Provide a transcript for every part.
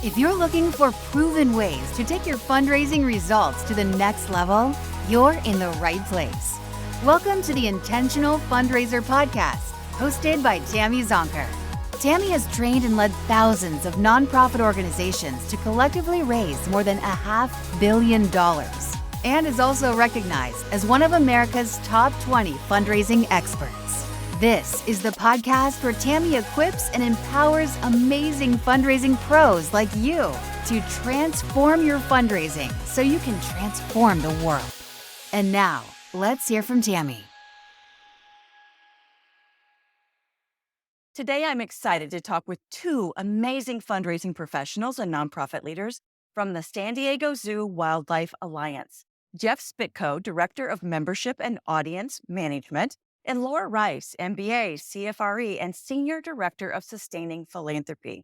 If you're looking for proven ways to take your fundraising results to the next level, you're in the right place. Welcome to the Intentional Fundraiser Podcast, hosted by Tammy Zonker. Tammy has trained and led thousands of nonprofit organizations to collectively raise more than $500 million and is also recognized as one of America's top 20 fundraising experts. This is the podcast where Tammy equips and empowers amazing fundraising pros like you to transform your fundraising so you can transform the world. And now, let's hear from Tammy. Today, I'm excited to talk with two amazing fundraising professionals and nonprofit leaders from the San Diego Zoo Wildlife Alliance. Jeff Spitko, Director of Membership and Audience Management, and Laura Rice, MBA, CFRE, and Senior Director of Sustaining Philanthropy.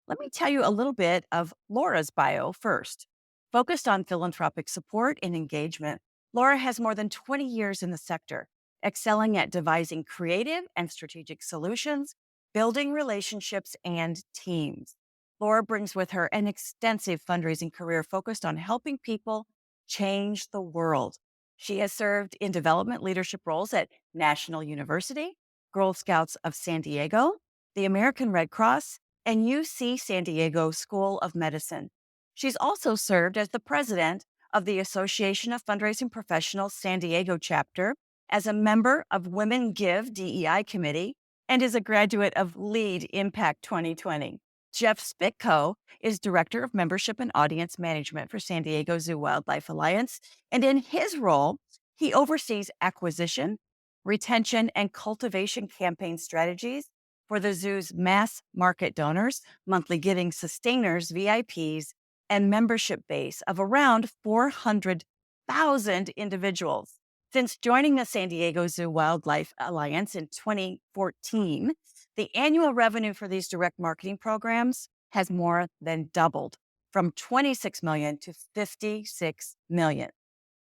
Let me tell you a little bit of Laura's bio first. Focused on philanthropic support and engagement, Laura has more than 20 years in the sector, excelling at devising creative and strategic solutions, building relationships and teams. Laura brings with her an extensive fundraising career focused on helping people change the world. She has served in development leadership roles at National University, Girl Scouts of San Diego, the American Red Cross, and UC San Diego School of Medicine. She's also served as the president of the Association of Fundraising Professionals San Diego chapter, as a member of Women Give DEI Committee, and is a graduate of LEAD Impact 2020. Jeff Spitko is Director of Membership and Audience Management for San Diego Zoo Wildlife Alliance, and in his role, he oversees acquisition, retention, and cultivation campaign strategies for the zoo's mass market donors, monthly giving sustainers, VIPs, and membership base of around 400,000 individuals. Since joining the San Diego Zoo Wildlife Alliance in 2014, the annual revenue for these direct marketing programs has more than doubled, from $26 million to $56 million.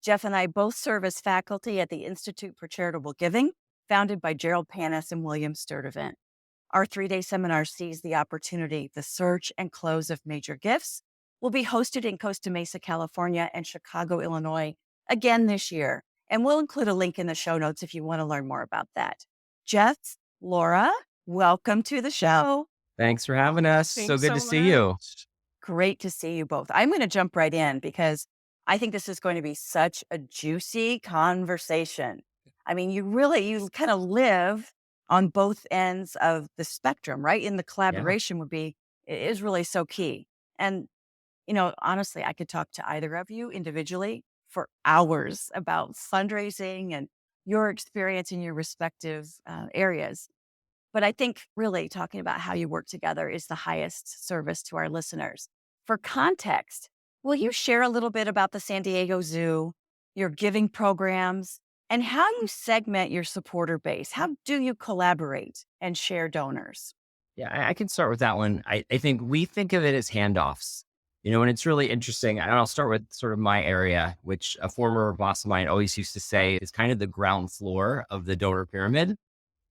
Jeff and I both serve as faculty at the Institute for Charitable Giving, founded by Gerald Panis and William Sturdivant. Our 3-day seminar sees the opportunity, the search and close of major gifts, will be hosted in Costa Mesa, California, and Chicago, Illinois, again this year. And we'll include a link in the show notes if you want to learn more about that. Jeff, Laura, welcome to the show. Thanks for having us. Thanks so good to so see you. much. Great to see you both. I'm going to jump right in because I think this is going to be such a juicy conversation. I mean, you kind of live on both ends of the spectrum, right? And the collaboration is really so key. And, honestly, I could talk to either of you individually for hours about fundraising and your experience in your respective areas. But I think really talking about how you work together is the highest service to our listeners. For context, will you share a little bit about the San Diego Zoo, your giving programs, and how you segment your supporter base? How do you collaborate and share donors? Yeah, I can start with that one. I think we think of it as handoffs, and it's really interesting. And I'll start with sort of my area, which a former boss of mine always used to say is kind of the ground floor of the donor pyramid.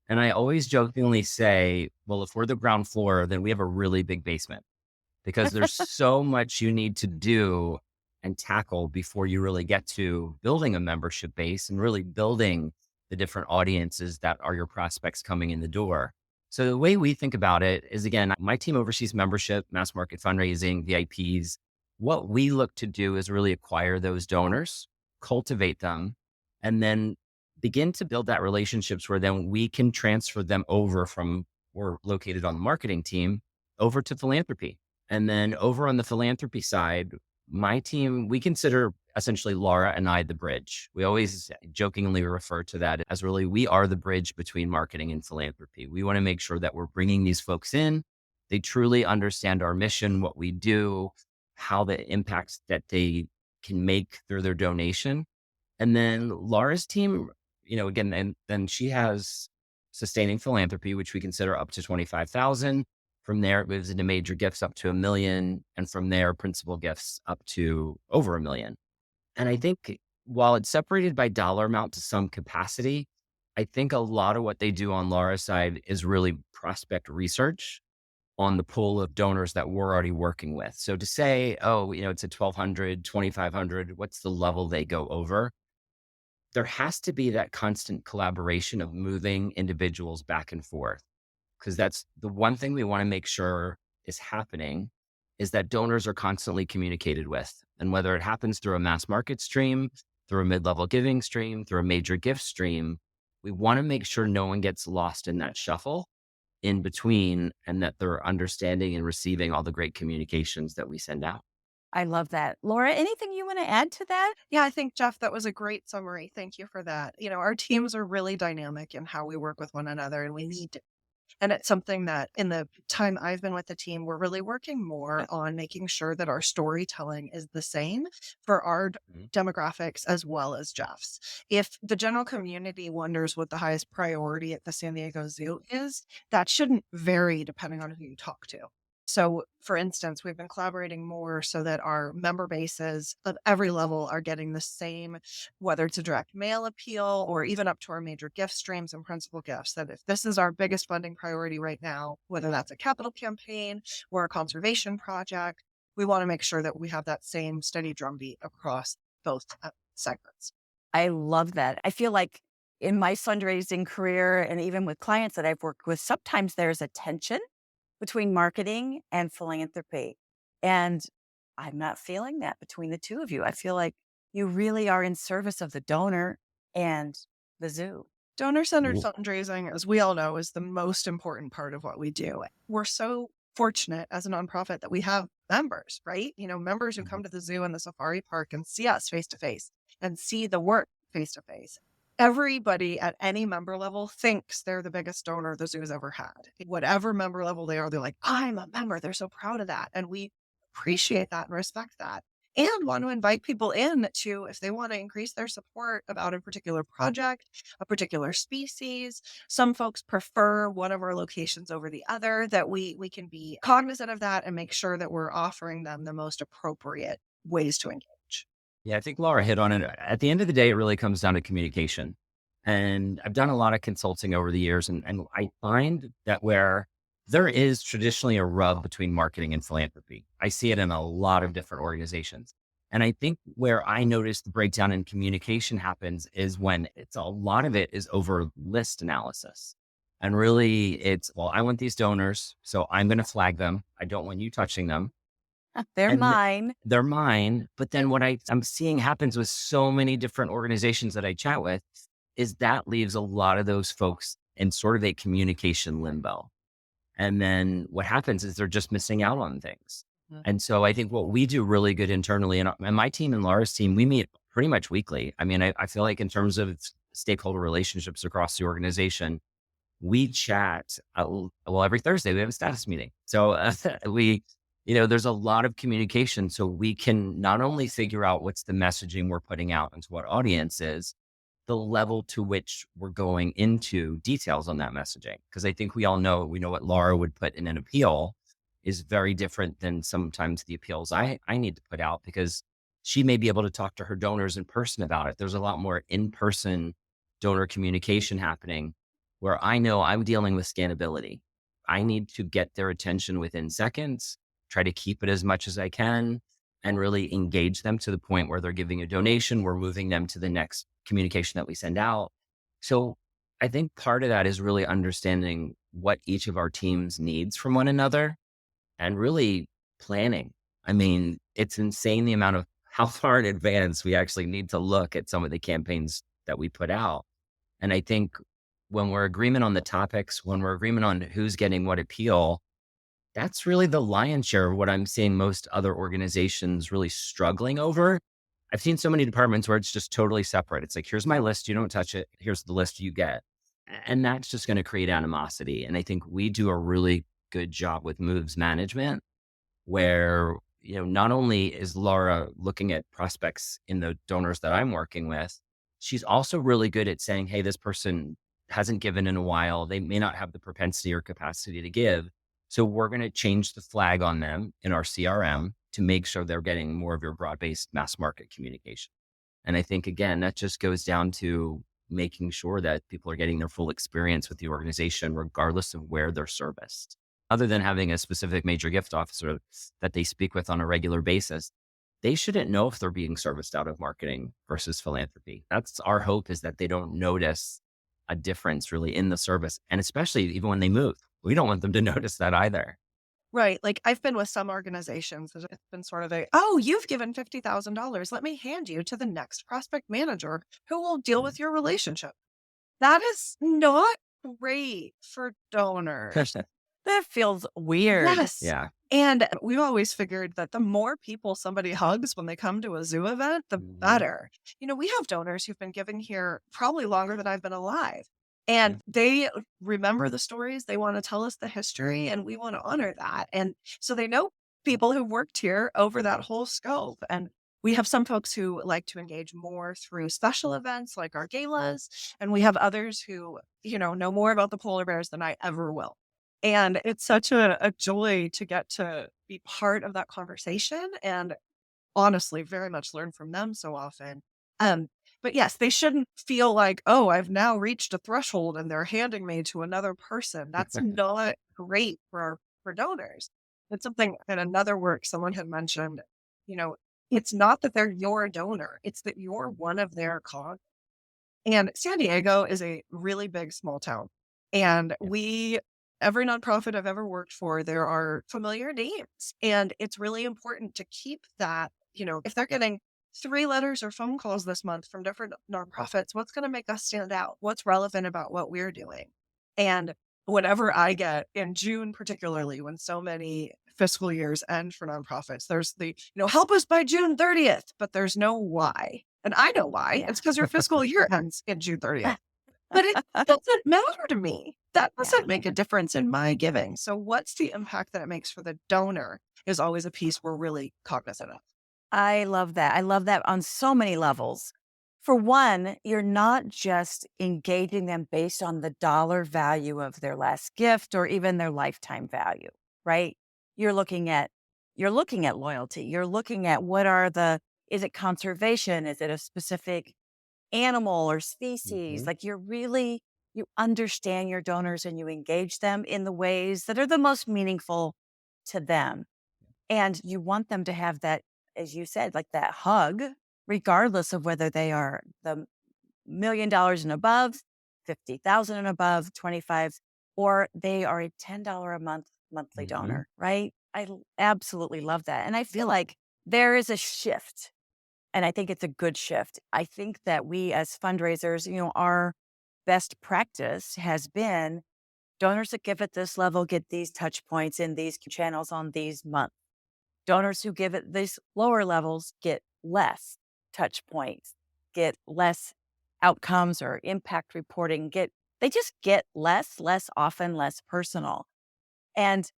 And I always jokingly say, well, if we're the ground floor, then we have a really big basement because there's so much you need to do and tackle before you really get to building a membership base and really building the different audiences that are your prospects coming in the door. So the way we think about it is, again, my team oversees membership, mass market fundraising, VIPs. What we look to do is really acquire those donors, cultivate them, and then begin to build that relationships where then we can transfer them over from, we're located on the marketing team, over to philanthropy. And then over on the philanthropy side, my team, we consider essentially Laura and I the bridge. We always jokingly refer to that as really, we are the bridge between marketing and philanthropy. We want to make sure that we're bringing these folks in. They truly understand our mission, what we do, how the impacts that they can make through their donation. And then Laura's team, again, and then she has sustaining philanthropy, which we consider up to 25,000. From there, it moves into major gifts up to $1 million. And from there, principal gifts up to over $1 million. And I think while it's separated by dollar amount to some capacity, I think a lot of what they do on Laura's side is really prospect research on the pool of donors that we're already working with. So to say, oh, it's a 1,200, 2,500, what's the level they go over? There has to be that constant collaboration of moving individuals back and forth, because that's the one thing we want to make sure is happening, is that donors are constantly communicated with. And whether it happens through a mass market stream, through a mid-level giving stream, through a major gift stream, we want to make sure no one gets lost in that shuffle in between, and that they're understanding and receiving all the great communications that we send out. I love that. Laura, anything you want to add to that? Yeah, I think, Jeff, that was a great summary. Thank you for that. Our teams are really dynamic in how we work with one another, and we need to. And it's something that in the time I've been with the team, we're really working more on making sure that our storytelling is the same for our demographics as well as Jeff's. If the general community wonders what the highest priority at the San Diego Zoo is, that shouldn't vary depending on who you talk to. So, for instance, we've been collaborating more so that our member bases of every level are getting the same, whether it's a direct mail appeal or even up to our major gift streams and principal gifts, that if this is our biggest funding priority right now, whether that's a capital campaign or a conservation project, we want to make sure that we have that same steady drumbeat across both segments. I love that. I feel like in my fundraising career and even with clients that I've worked with, sometimes there's a tension between marketing and philanthropy. And I'm not feeling that between the two of you. I feel like you really are in service of the donor and the zoo. Donor-centered fundraising, as we all know, is the most important part of what we do. We're so fortunate as a nonprofit that we have members, right? Members who come to the zoo and the safari park and see us face-to-face and see the work face-to-face. Everybody at any member level thinks they're the biggest donor the zoo has ever had. Whatever member level they are, they're like, I'm a member. They're so proud of that. And we appreciate that and respect that. And want to invite people in to, if they want to increase their support about a particular project, a particular species. Some folks prefer one of our locations over the other, that we can be cognizant of that and make sure that we're offering them the most appropriate ways to engage. Yeah, I think Laura hit on it. At the end of the day, it really comes down to communication. And I've done a lot of consulting over the years, and I find that where there is traditionally a rub between marketing and philanthropy, I see it in a lot of different organizations. And I think where I notice the breakdown in communication happens is when a lot of it is over list analysis. And really it's, well, I want these donors, so I'm going to flag them. I don't want you touching them. They're mine. They're mine. But then what I'm seeing happens with so many different organizations that I chat with is that leaves a lot of those folks in sort of a communication limbo. And then what happens is they're just missing out on things. Mm-hmm. And so I think what we do really good internally, and my team and Laura's team, we meet pretty much weekly. I mean, I feel like in terms of stakeholder relationships across the organization, we chat, every Thursday we have a status meeting. So there's a lot of communication, so we can not only figure out what's the messaging we're putting out into what audience is, the level to which we're going into details on that messaging. Because I think we know what Laura would put in an appeal is very different than sometimes the appeals I need to put out, because she may be able to talk to her donors in person about it. There's a lot more in-person donor communication happening, where I know I'm dealing with scannability. I need to get their attention within seconds, try to keep it as much as I can, and really engage them to the point where they're giving a donation. We're moving them to the next communication that we send out. So I think part of that is really understanding what each of our teams needs from one another and really planning. I mean, it's insane the amount of how far in advance we actually need to look at some of the campaigns that we put out. And I think when we're agreement on the topics, when we're agreement on who's getting what appeal, that's really the lion's share of what I'm seeing most other organizations really struggling over. I've seen so many departments where it's just totally separate. It's like, here's my list, you don't touch it. Here's the list you get. And that's just going to create animosity. And I think we do a really good job with moves management, where, not only is Laura looking at prospects in the donors that I'm working with, she's also really good at saying, hey, this person hasn't given in a while. They may not have the propensity or capacity to give. So we're going to change the flag on them in our CRM to make sure they're getting more of your broad-based mass market communication. And I think, again, that just goes down to making sure that people are getting their full experience with the organization, regardless of where they're serviced. other than having a specific major gift officer that they speak with on a regular basis, they shouldn't know if they're being serviced out of marketing versus philanthropy. That's our hope, is that they don't notice a difference really in the service. And especially even when they move, we don't want them to notice that either. Right. Like I've been with some organizations that it's been sort of oh, you've given $50,000. Let me hand you to the next prospect manager who will deal with your relationship. That is not great for donors. That feels weird. Yes. Yeah. And we've always figured that the more people somebody hugs when they come to a zoo event, the better. We have donors who've been giving here probably longer than I've been alive. And they remember the stories. They want to tell us the history, and we want to honor that. And so they know people who've worked here over that whole scope. And we have some folks who like to engage more through special events like our galas. And we have others who, know more about the polar bears than I ever will. And it's such a joy to get to be part of that conversation and honestly very much learn from them so often. But yes, they shouldn't feel like, oh, I've now reached a threshold and they're handing me to another person. That's not great for donors. It's something in another work someone had mentioned, it's not that they're your donor. It's that you're one of their cogs. And San Diego is a really big small town. And every nonprofit I've ever worked for, there are familiar names. And it's really important to keep that, if they're getting 3 letters or phone calls this month from different nonprofits, what's going to make us stand out? What's relevant about what we're doing? And whenever I get in June, particularly when so many fiscal years end for nonprofits, there's the, help us by June 30th, but there's no why. And I know why. It's because your fiscal year ends in June 30th. But it doesn't matter to me. That doesn't make a difference in my giving. So what's the impact that it makes for the donor is always a piece we're really cognizant of. I love that. I love that on so many levels. For one, you're not just engaging them based on the dollar value of their last gift or even their lifetime value, right? You're looking at loyalty. You're looking at is it conservation? Is it a specific animal or species? Like you understand your donors and you engage them in the ways that are the most meaningful to them. And you want them to have that, as you said, like that hug, regardless of whether they are the $1 million and above, 50,000 and above, 25, or they are a $10 a month monthly donor, right? I absolutely love that. And I feel like there is a shift, and I think it's a good shift. I think that we as fundraisers, our best practice has been donors that give at this level get these touch points in these channels on these months. Donors who give at these lower levels get less touch points, get less outcomes or impact reporting, they just get less often, less personal. And,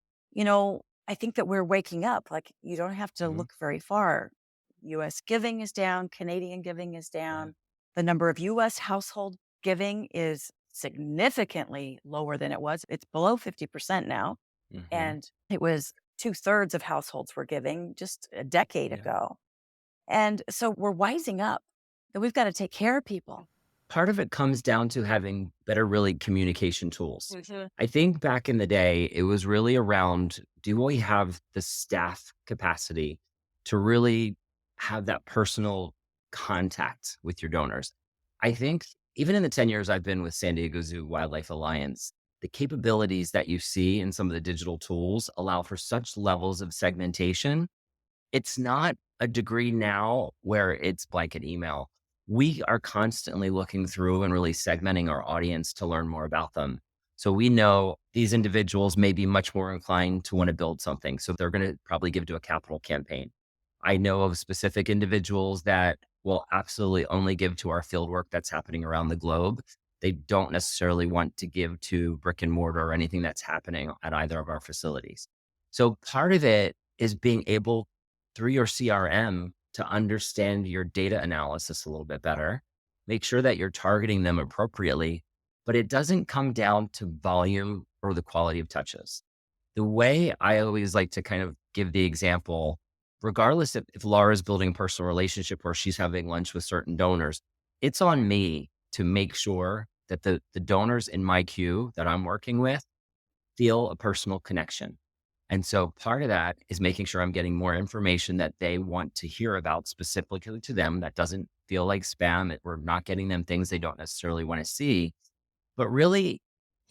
I think that we're waking up. Like, you don't have to look very far. U.S. giving is down. Canadian giving is down. The number of U.S. household giving is significantly lower than it was. It's below 50% now. And it was 2/3 of households were giving just a decade ago. And so we're wising up that we've got to take care of people. Part of it comes down to having better really communication tools. I think back in the day, it was really around, do we have the staff capacity to really have that personal contact with your donors? I think even in the 10 years I've been with San Diego Zoo Wildlife Alliance, the capabilities that you see in some of the digital tools allow for such levels of segmentation. It's not a degree now where it's blanket email. We are constantly looking through and really segmenting our audience to learn more about them. So we know these individuals may be much more inclined to want to build something. So they're going to probably give to a capital campaign. I know of specific individuals that will absolutely only give to our field work that's happening around the globe. They don't necessarily want to give to brick and mortar or anything that's happening at either of our facilities. So part of it is being able, through your CRM, to understand your data analysis a little bit better, make sure that you're targeting them appropriately, but it doesn't come down to volume or the quality of touches. The way I always like to kind of give the example, regardless if Laura's building a personal relationship or she's having lunch with certain donors, it's on me to make sure that the donors in my queue that I'm working with, feel a personal connection. And so part of that is making sure I'm getting more information that they want to hear about specifically to them that doesn't feel like spam. We're not getting them things they don't necessarily want to see, but really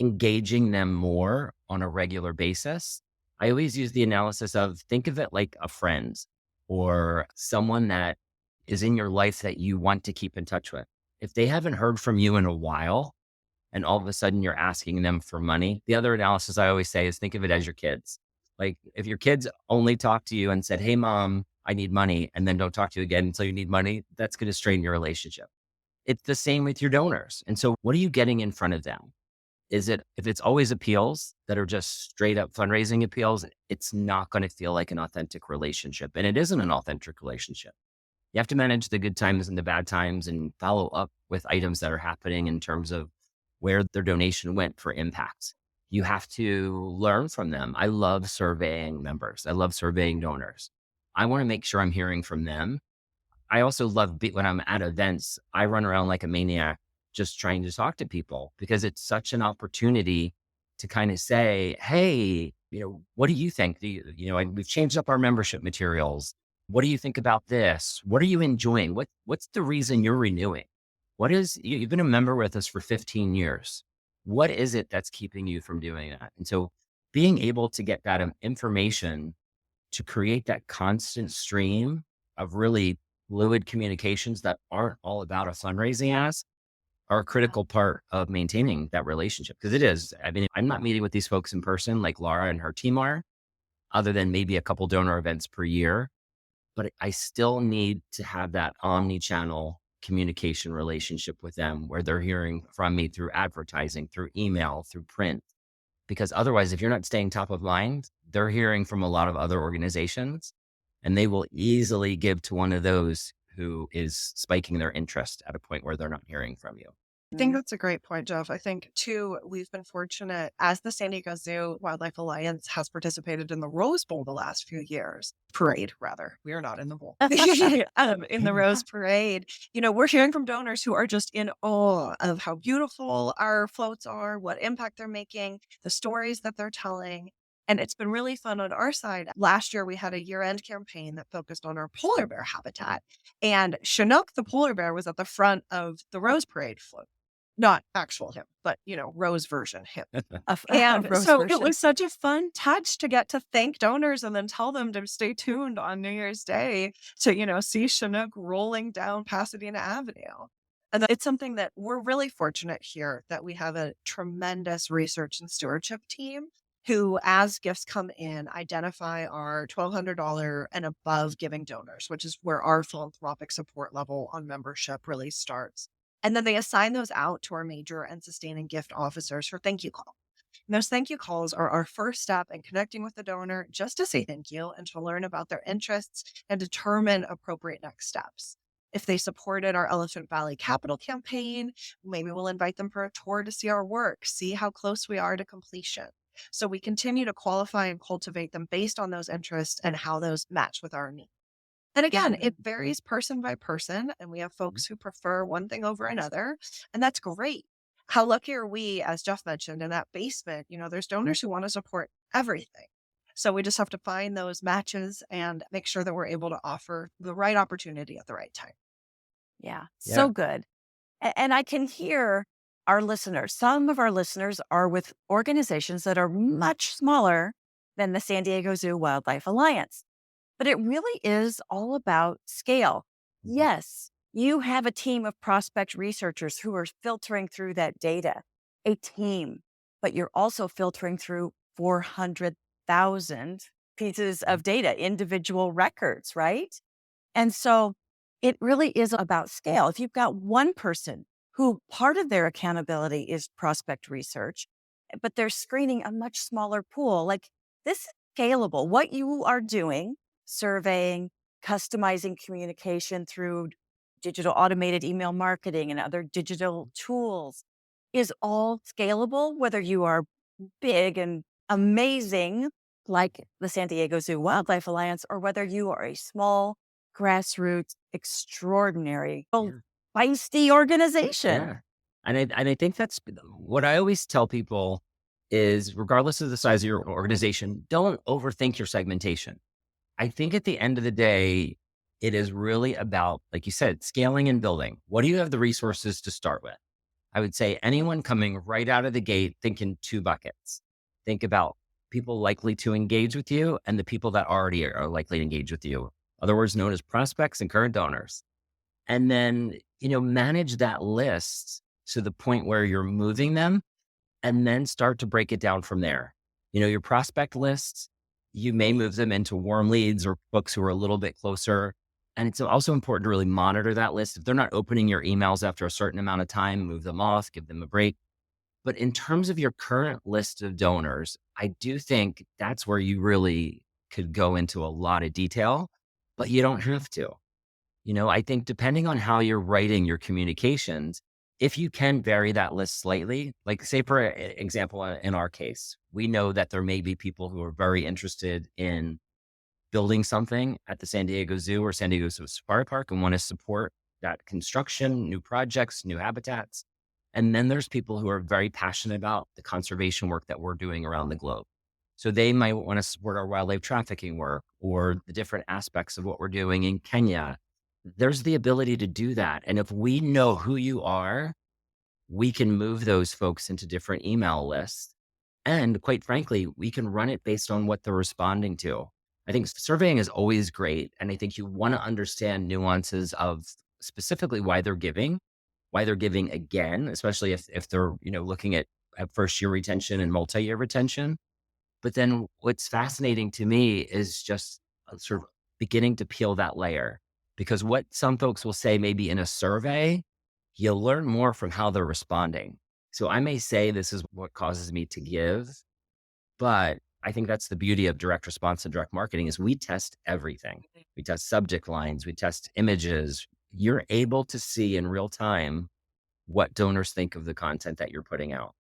engaging them more on a regular basis. I always use the analysis of think of it like a friend or someone that is in your life that you want to keep in touch with. If they haven't heard from you in a while and all of a sudden you're asking them for money, the other analysis I always say is think of it as your kids. Like if your kids only talk to you and said, "Hey mom, I need money," and then don't talk to you again until you need money, that's going to strain your relationship. It's the same with your donors. And so what are you getting in front of them? If it's always appeals that are just straight up fundraising appeals, it's not going to feel like an authentic relationship. And it isn't an authentic relationship. You have to manage the good times and the bad times and follow up with items that are happening in terms of where their donation went for impact. You have to learn from them. I love surveying members. I love surveying donors. I want to make sure I'm hearing from them. I also love when I'm at events, I run around like a maniac just trying to talk to people because it's such an opportunity to kind of say, "Hey, what do you think? We've changed up our membership materials. What do you think about this? What are you enjoying? What's the reason you're renewing? You've been a member with us for 15 years. What is it that's keeping you from doing that?" And so being able to get that information to create that constant stream of really fluid communications that aren't all about a fundraising ask are a critical part of maintaining that relationship. Because it is, I mean, I'm not meeting with these folks in person like Laura and her team are, other than maybe a couple donor events per year. But I still need to have that omni-channel communication relationship with them where they're hearing from me through advertising, through email, through print. Because otherwise, if you're not staying top of mind, they're hearing from a lot of other organizations and they will easily give to one of those who is spiking their interest at a point where they're not hearing from you. I think that's a great point, Jeff. I think, too, we've been fortunate as the San Diego Zoo Wildlife Alliance has participated in the Rose Bowl the last few years. Parade, rather. We are not in the bowl. In the Rose Parade. We're hearing from donors who are just in awe of how beautiful our floats are, what impact they're making, the stories that they're telling. And it's been really fun on our side. Last year, we had a year-end campaign that focused on our polar bear habitat. And Chinook, the polar bear, was at the front of the Rose Parade float. Not actual him, but, Rose version him. And Rose so version. it was such a fun touch to get to thank donors and then tell them to stay tuned on New Year's Day to, see Chinook rolling down Pasadena Avenue. And it's something that we're really fortunate here that we have a tremendous research and stewardship team who, as gifts come in, identify our $1,200 and above giving donors, which is where our philanthropic support level on membership really starts. And then they assign those out to our major and sustaining gift officers for thank you call. And those thank you calls are our first step in connecting with the donor just to say thank you and to learn about their interests and determine appropriate next steps. If they supported our Elephant Valley Capital campaign, maybe we'll invite them for a tour to see our work, see how close we are to completion. So we continue to qualify and cultivate them based on those interests and how those match with our needs. And again, it varies person by person, and we have folks who prefer one thing over another, and that's great. How lucky are we, as Jeff mentioned, in that basement, there's donors who want to support everything. So we just have to find those matches and make sure that we're able to offer the right opportunity at the right time. Yeah. So good. And I can hear our listeners. Some of our listeners are with organizations that are much smaller than the San Diego Zoo Wildlife Alliance. But it really is all about scale. Yes, you have a team of prospect researchers who are filtering through that data, a team, but you're also filtering through 400,000 pieces of data, individual records, right? And so it really is about scale. If you've got one person who part of their accountability is prospect research, but they're screening a much smaller pool, like this is scalable. What you are doing, surveying, customizing communication through digital automated email marketing and other digital tools is all scalable, whether you are big and amazing like the San Diego Zoo Wildlife Alliance, or whether you are a small, grassroots, extraordinary, feisty organization. Yeah. And I think that's what I always tell people is regardless of the size of your organization, don't overthink your segmentation. I think at the end of the day, it is really about, like you said, scaling and building. What do you have the resources to start with? I would say anyone coming right out of the gate, think in two buckets. Think about people likely to engage with you and the people that already are likely to engage with you, other words known as prospects and current donors. And then, manage that list to the point where you're moving them and then start to break it down from there. Your prospect lists, you may move them into warm leads or folks who are a little bit closer. And it's also important to really monitor that list. If they're not opening your emails after a certain amount of time, move them off, give them a break. But in terms of your current list of donors, I do think that's where you really could go into a lot of detail, but you don't have to. I think depending on how you're writing your communications, if you can vary that list slightly, like say for example, in our case, we know that there may be people who are very interested in building something at the San Diego Zoo or San Diego Safari Park and want to support that construction, new projects, new habitats. And then there's people who are very passionate about the conservation work that we're doing around the globe. So they might want to support our wildlife trafficking work or the different aspects of what we're doing in Kenya. There's the ability to do that. And if we know who you are, we can move those folks into different email lists. And quite frankly, we can run it based on what they're responding to. I think surveying is always great. And I think you want to understand nuances of specifically why they're giving again, especially if they're, looking at first year retention and multi-year retention. But then what's fascinating to me is just sort of beginning to peel that layer. Because what some folks will say maybe in a survey, you'll learn more from how they're responding. So I may say this is what causes me to give, but I think that's the beauty of direct response and direct marketing is we test everything. We test subject lines, we test images. You're able to see in real time what donors think of the content that you're putting out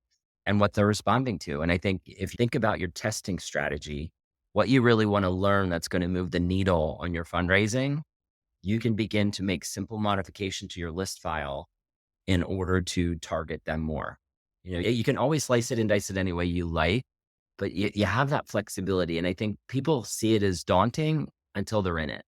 and what they're responding to. And I think if you think about your testing strategy, what you really want to learn that's going to move the needle on your fundraising, you can begin to make simple modification to your list file in order to target them more. You can always slice it and dice it any way you like, but you have that flexibility. And I think people see it as daunting until they're in it.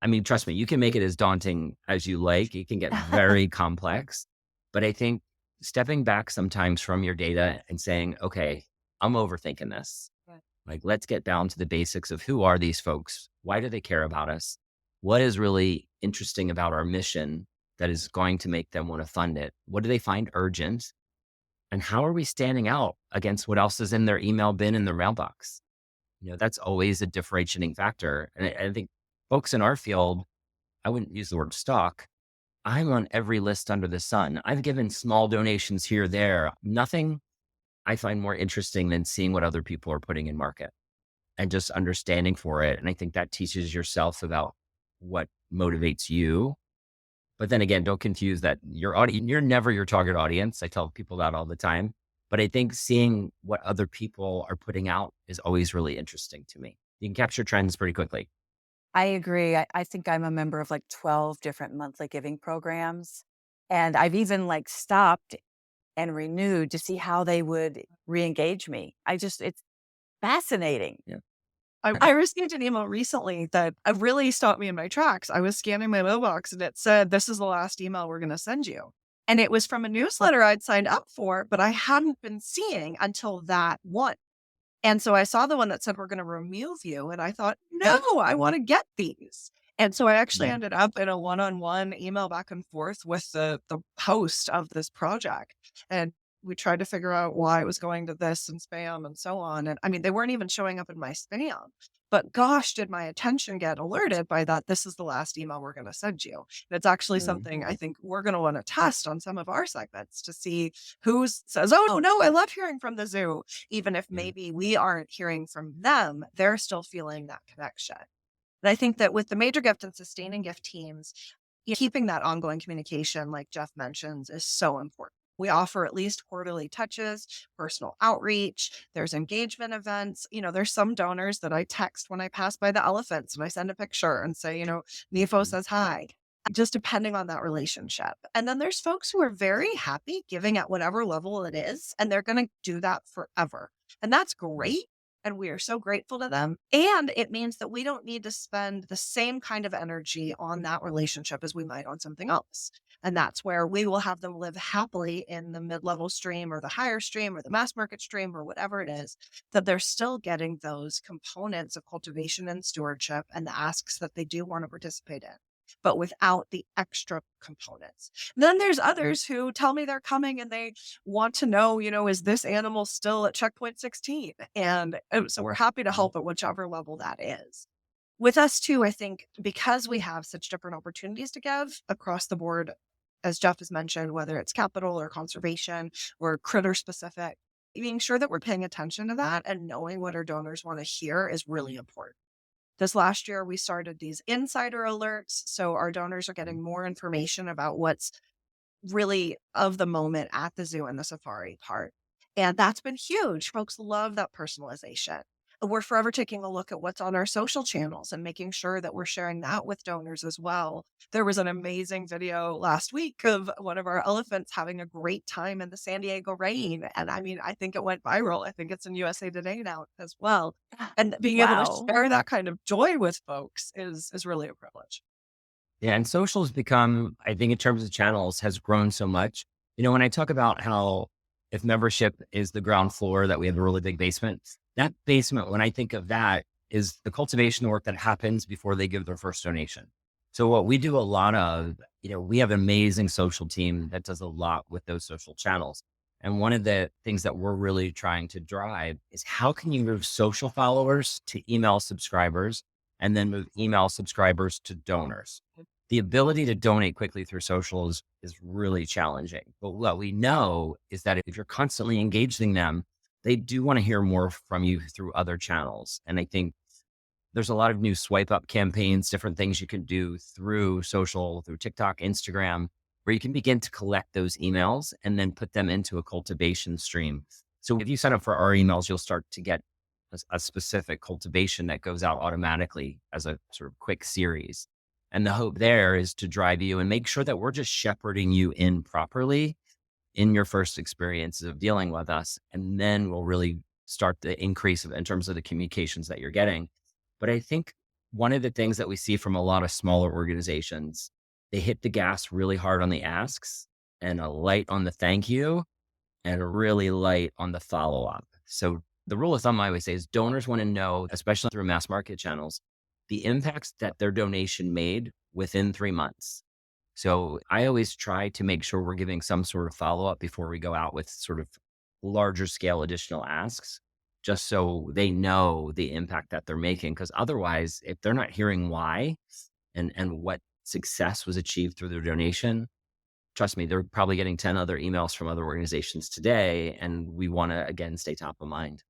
I mean, trust me, you can make it as daunting as you like. It can get very complex, but I think stepping back sometimes from your data and saying, okay, I'm overthinking this. Right. Like, let's get down to the basics of who are these folks? Why do they care about us? What is really interesting about our mission that is going to make them want to fund it? What do they find urgent? And how are we standing out against what else is in their email bin in their mailbox? That's always a differentiating factor. And I think folks in our field, I wouldn't use the word stock. I'm on every list under the sun. I've given small donations here or there. Nothing I find more interesting than seeing what other people are putting in market and just understanding for it. And I think that teaches yourself about what motivates you. But then again, don't confuse that you're never your target audience. I tell people that all the time. But I think seeing what other people are putting out is always really interesting to me. You can capture trends pretty quickly. I agree. I think I'm a member of like 12 different monthly giving programs. And I've even stopped and renewed to see how they would re-engage me. It's fascinating. Yeah. I received an email recently that really stopped me in my tracks. I was scanning my mailbox and it said, "This is the last email we're going to send you." And it was from a newsletter I'd signed up for, but I hadn't been seeing until that one. And so I saw the one that said, "We're going to remove you." And I thought, no, I want to get these. And so I actually ended up in a one-on-one email back and forth with the host of this project. And we tried to figure out why it was going to this and spam and so on. And I mean, they weren't even showing up in my spam, but gosh, did my attention get alerted by that? This is the last email we're going to send you. And it's actually something I think we're going to want to test on some of our segments to see who says, "Oh no, I love hearing from the zoo." Even if maybe we aren't hearing from them, they're still feeling that connection. And I think that with the major gift and sustaining gift teams, keeping that ongoing communication, like Jeff mentions, is so important. We offer at least quarterly touches, personal outreach. There's engagement events. There's some donors that I text when I pass by the elephants and I send a picture and say, "Nifo says hi." just depending on that relationship. And then there's folks who are very happy giving at whatever level it is, and they're going to do that forever. And that's great. And we are so grateful to them. And it means that we don't need to spend the same kind of energy on that relationship as we might on something else. And that's where we will have them live happily in the mid-level stream or the higher stream or the mass market stream or whatever it is, that they're still getting those components of cultivation and stewardship and the asks that they do want to participate in, but without the extra components. Then there's others who tell me they're coming and they want to know, is this animal still at checkpoint 16? And so we're happy to help at whichever level that is. With us too, I think because we have such different opportunities to give across the board, as Jeff has mentioned, whether it's capital or conservation or critter specific, being sure that we're paying attention to that and knowing what our donors want to hear is really important. This last year, we started these insider alerts. So our donors are getting more information about what's really of the moment at the zoo and the safari park. And that's been huge. Folks love that personalization. We're forever taking a look at what's on our social channels and making sure that we're sharing that with donors as well. There was an amazing video last week of one of our elephants having a great time in the San Diego rain. And I mean, I think it went viral. I think it's in USA Today now as well. And being able to share that kind of joy with folks is really a privilege. Yeah. And social has become, I think in terms of channels, has grown so much. When I talk about how if membership is the ground floor, that we have a really big basement, that basement, when I think of that, is the cultivation work that happens before they give their first donation. So what we do a lot of, we have an amazing social team that does a lot with those social channels. And one of the things that we're really trying to drive is how can you move social followers to email subscribers and then move email subscribers to donors? The ability to donate quickly through social is really challenging. But what we know is that if you're constantly engaging them, they do want to hear more from you through other channels. And I think there's a lot of new swipe up campaigns, different things you can do through social, through TikTok, Instagram, where you can begin to collect those emails and then put them into a cultivation stream. So if you sign up for our emails, you'll start to get a specific cultivation that goes out automatically as a sort of quick series. And the hope there is to drive you and make sure that we're just shepherding you in properly in your first experiences of dealing with us. And then we'll really start the increase in terms of the communications that you're getting. But I think one of the things that we see from a lot of smaller organizations, they hit the gas really hard on the asks and a light on the thank you and a really light on the follow-up. So the rule of thumb I always say is donors want to know, especially through mass market channels, the impacts that their donation made within 3 months. So I always try to make sure we're giving some sort of follow-up before we go out with sort of larger scale additional asks, just so they know the impact that they're making. Because otherwise, if they're not hearing why and what success was achieved through their donation, trust me, they're probably getting 10 other emails from other organizations today. And we want to, again, stay top of mind.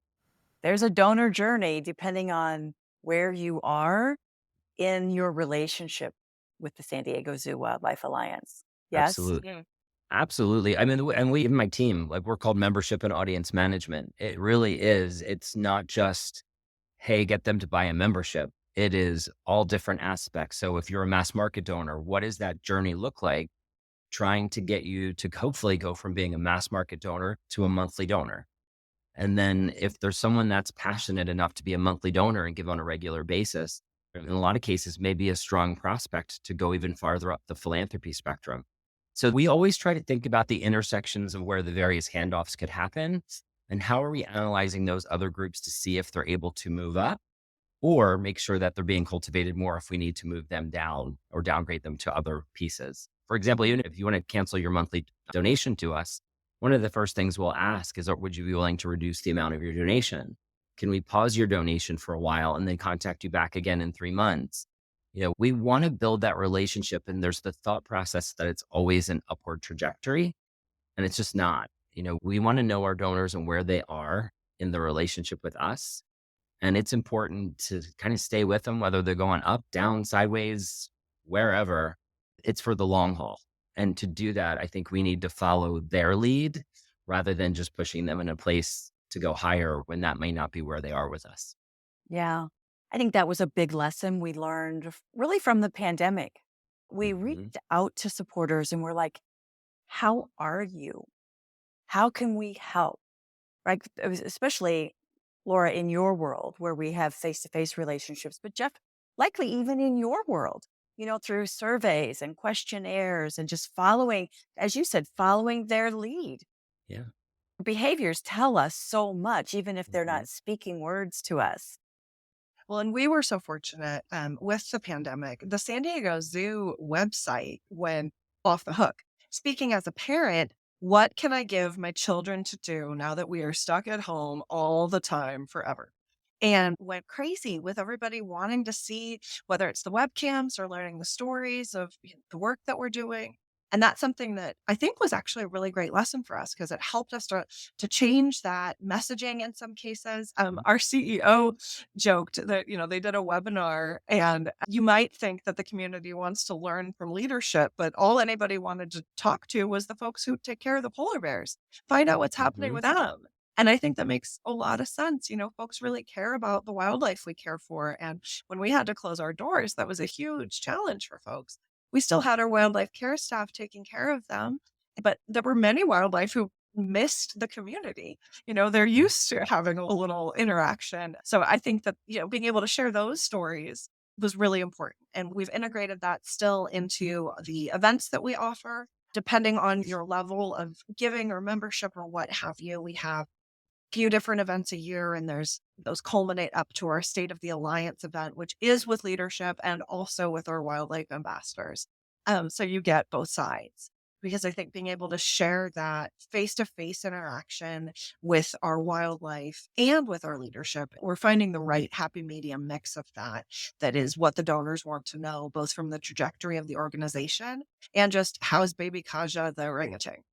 There's a donor journey depending on where you are in your relationship with the San Diego Zoo Wildlife Alliance. Yes? Absolutely. Yeah. Absolutely. I mean, and we, in my team, like we're called membership and audience management. It really is. It's not just, hey, get them to buy a membership. It is all different aspects. So if you're a mass market donor, what does that journey look like? Trying to get you to hopefully go from being a mass market donor to a monthly donor. And then if there's someone that's passionate enough to be a monthly donor and give on a regular basis, in a lot of cases, maybe a strong prospect to go even farther up the philanthropy spectrum. So we always try to think about the intersections of where the various handoffs could happen and how are we analyzing those other groups to see if they're able to move up or make sure that they're being cultivated more if we need to move them down or downgrade them to other pieces. For example, even if you want to cancel your monthly donation to us, one of the first things we'll ask is, would you be willing to reduce the amount of your donation? Can we pause your donation for a while and then contact you back again in 3 months? We want to build that relationship. And there's the thought process that it's always an upward trajectory. And it's just not. We want to know our donors and where they are in the relationship with us. And it's important to kind of stay with them, whether they're going up, down, sideways, wherever. It's for the long haul. And to do that, I think we need to follow their lead rather than just pushing them in a place to go higher when that may not be where they are with us. Yeah. I think that was a big lesson we learned really from the pandemic. We Mhm. reached out to supporters and we're like, how are you? How can we help? Right? It was especially, Laura, in your world where we have face to face relationships, but Jeff, likely even in your world, through surveys and questionnaires and just following, as you said, following their lead. Yeah. Behaviors tell us so much, even if they're Mhm. not speaking words to us. Well, and we were so fortunate with the pandemic. The San Diego Zoo website went off the hook. Speaking as a parent, what can I give my children to do now that we are stuck at home all the time forever? And went crazy with everybody wanting to see whether it's the webcams or learning the stories of the work that we're doing. And that's something that I think was actually a really great lesson for us because it helped us to change that messaging in some cases. Mhm. Our CEO joked that, they did a webinar and you might think that the community wants to learn from leadership, but all anybody wanted to talk to was the folks who take care of the polar bears, find out what's happening Mhm. with them. And I think that makes a lot of sense. Folks really care about the wildlife we care for. And when we had to close our doors, that was a huge challenge for folks. We still had our wildlife care staff taking care of them, but there were many wildlife who missed the community. They're Mhm. used to having a little interaction. So I think that, being able to share those stories was really important. And we've integrated that still into the events that we offer. Depending on your level of giving or membership or what have you, we have few different events a year, and there's those culminate up to our State of the Alliance event, which is with leadership and also with our wildlife ambassadors. So you get both sides because I think being able to share that face-to-face interaction with our wildlife and with our leadership, we're finding the right happy medium mix of that. That is what the donors want to know, both from the trajectory of the organization and just how's baby Kaja the orangutan.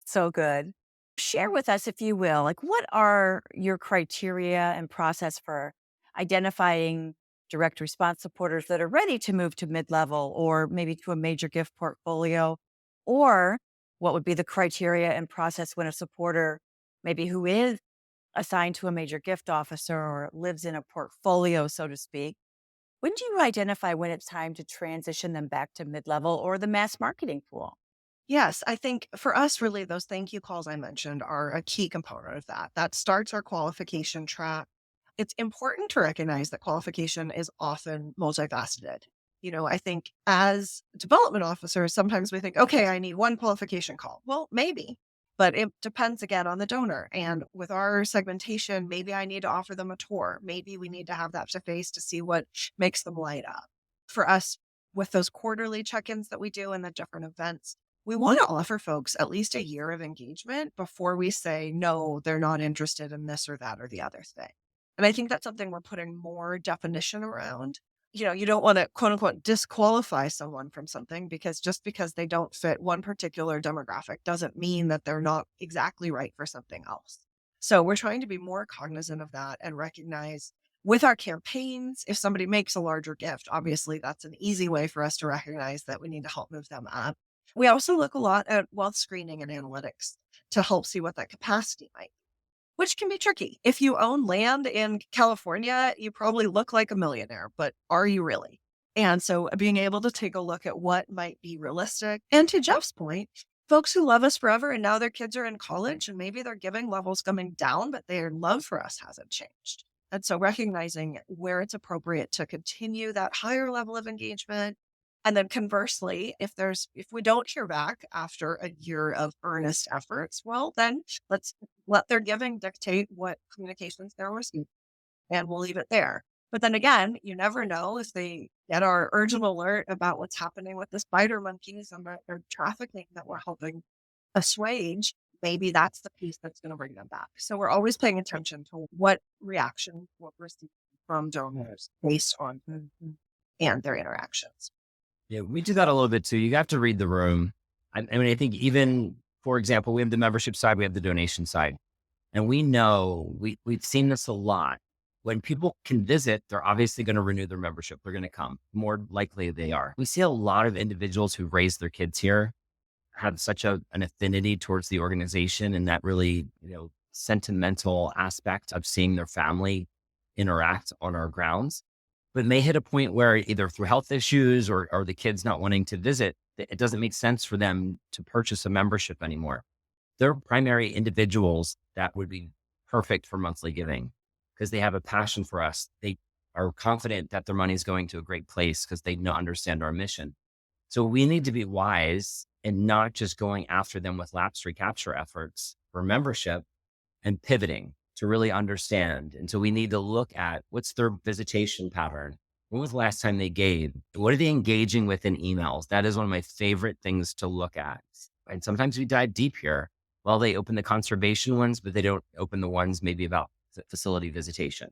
So good. Share with us, if you will, like what are your criteria and process for identifying direct response supporters that are ready to move to mid-level or maybe to a major gift portfolio? Or what would be the criteria and process when a supporter, maybe who is assigned to a major gift officer or lives in a portfolio, so to speak? When do you identify when it's time to transition them back to mid-level or the mass marketing pool? Yes, I think for us, really, those thank you calls I mentioned are a key component of that. That starts our qualification track. It's important to recognize that qualification is often multifaceted. I think as development officers, sometimes we think, okay, I need one qualification call. Well, maybe, but it depends again on the donor. And with our segmentation, maybe I need to offer them a tour. Maybe we need to have that to face to see what makes them light up. For us, with those quarterly check ins that we do and the different events, we want to offer folks at least a year of engagement before we say, no, they're not interested in this or that or the other thing. And I think that's something we're putting more definition around. You don't want to quote unquote disqualify someone from something because just because they don't fit one particular demographic doesn't mean that they're not exactly right for something else. So we're trying to be more cognizant of that and recognize with our campaigns, if somebody makes a larger gift, obviously that's an easy way for us to recognize that we need to help move them up. We also look a lot at wealth screening and analytics to help see what that capacity might be, which can be tricky. If you own land in California, you probably look like a millionaire, but are you really? And so being able to take a look at what might be realistic. And to Jeff's point, folks who love us forever and now their kids are in college and maybe their giving levels coming down, but their love for us hasn't changed. And so recognizing where it's appropriate to continue that higher level of engagement. And then conversely, if we don't hear back after a year of earnest efforts, well, then let's let their giving dictate what communications they're receiving, and we'll leave it there. But then again, you never know if they get our urgent alert about what's happening with the spider monkeys and their trafficking that we're helping assuage. Maybe that's the piece that's going to bring them back. So we're always paying attention to what reaction we'll receive from donors based on and their interactions. Yeah, we do that a little bit too. You have to read the room. I mean, I think even, for example, we have the membership side, we have the donation side. And we know we've seen this a lot. When people can visit, they're obviously going to renew their membership. They're going to come. More likely they are. We see a lot of individuals who raise their kids here have such an affinity towards the organization and that really, sentimental aspect of seeing their family interact on our grounds. but may hit a point where either through health issues or the kids not wanting to visit, it doesn't make sense for them to purchase a membership anymore. They're primary individuals that would be perfect for monthly giving because they have a passion for us. They are confident that their money is going to a great place because they understand our mission. So we need to be wise and not just going after them with lapse recapture efforts for membership and pivoting to really understand. And so we need to look at what's their visitation pattern. When was the last time they gave? What are they engaging with in emails? That is one of my favorite things to look at. And sometimes we dive deep here. Well, they open the conservation ones, but they don't open the ones maybe about facility visitation.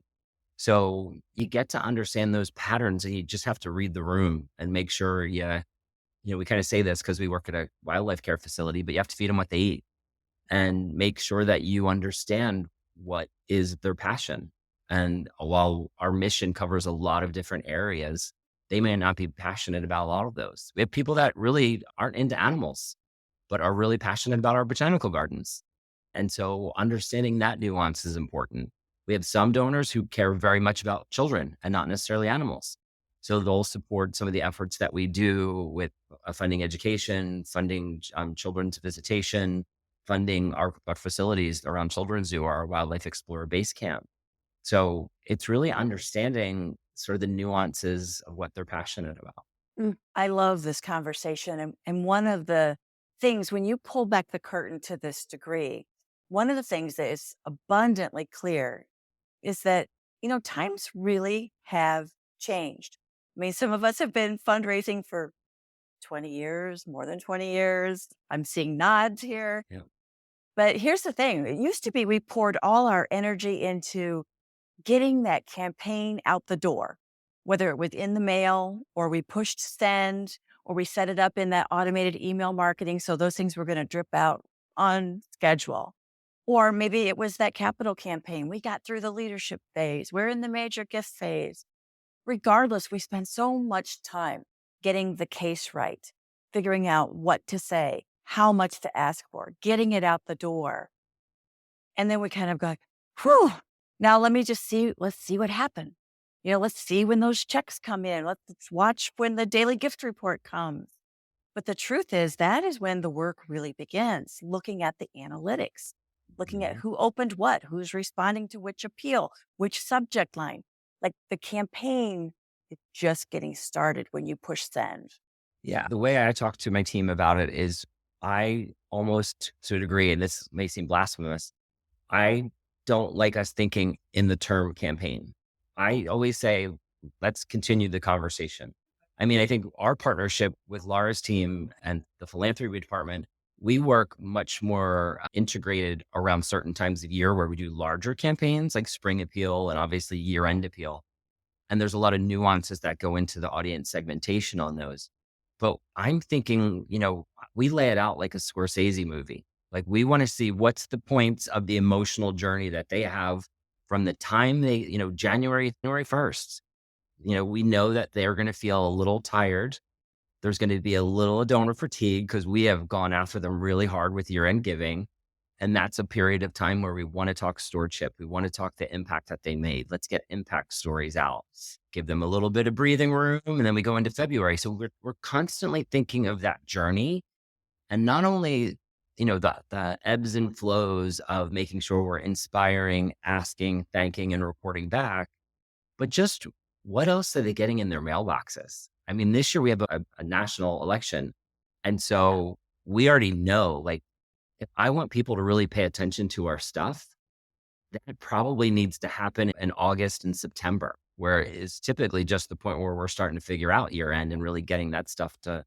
So you get to understand those patterns and you just have to read the room and make sure we kind of say this because we work at a wildlife care facility, but you have to feed them what they eat and make sure that you understand what is their passion. And while our mission covers a lot of different areas, they may not be passionate about a lot of those. We have people that really aren't into animals, but are really passionate about our botanical gardens. And so understanding that nuance is important. We have some donors who care very much about children and not necessarily animals. So they'll support some of the efforts that we do with funding education, funding children's visitation, funding our facilities around Children's Zoo, our Wildlife Explorer Base Camp. So it's really understanding sort of the nuances of what they're passionate about. I love this conversation. And one of the things, when you pull back the curtain to this degree, one of the things that is abundantly clear is that, times really have changed. I mean, some of us have been fundraising for 20 years, more than 20 years. I'm seeing nods here. Yeah. But here's the thing. It used to be we poured all our energy into getting that campaign out the door, whether it was in the mail or we pushed send or we set it up in that automated email marketing. So those things were going to drip out on schedule. Or maybe it was that capital campaign. We got through the leadership phase. We're in the major gift phase. Regardless, we spend so much time getting the case right, figuring out what to say, how much to ask for, getting it out the door. And then we kind of go, whew, now let's see what happened. Let's see when those checks come in. Let's watch when the daily gift report comes. But the truth is that is when the work really begins, looking at the analytics, looking at who opened what, who's responding to which appeal, which subject line. Like the campaign is just getting started when you push send. Yeah. The way I talk to my team about it is I almost to a degree, and this may seem blasphemous, I don't like us thinking in the term campaign. I always say, let's continue the conversation. I mean, I think our partnership with Laura's team and the philanthropy department, we work much more integrated around certain times of year where we do larger campaigns like spring appeal and obviously year-end appeal. And there's a lot of nuances that go into the audience segmentation on those. But I'm thinking, we lay it out like a Scorsese movie. Like we want to see what's the points of the emotional journey that they have from the time they, January 1st. We know that they're going to feel a little tired. There's going to be a little donor fatigue because we have gone after them really hard with year-end giving. And that's a period of time where we want to talk stewardship. We want to talk the impact that they made. Let's get impact stories out, give them a little bit of breathing room. And then we go into February. So we're constantly thinking of that journey. And not only, the ebbs and flows of making sure we're inspiring, asking, thanking, and reporting back, but just what else are they getting in their mailboxes? I mean, this year we have a national election. And so we already know, if I want people to really pay attention to our stuff, that probably needs to happen in August and September, where it's typically just the point where we're starting to figure out year end and really getting that stuff to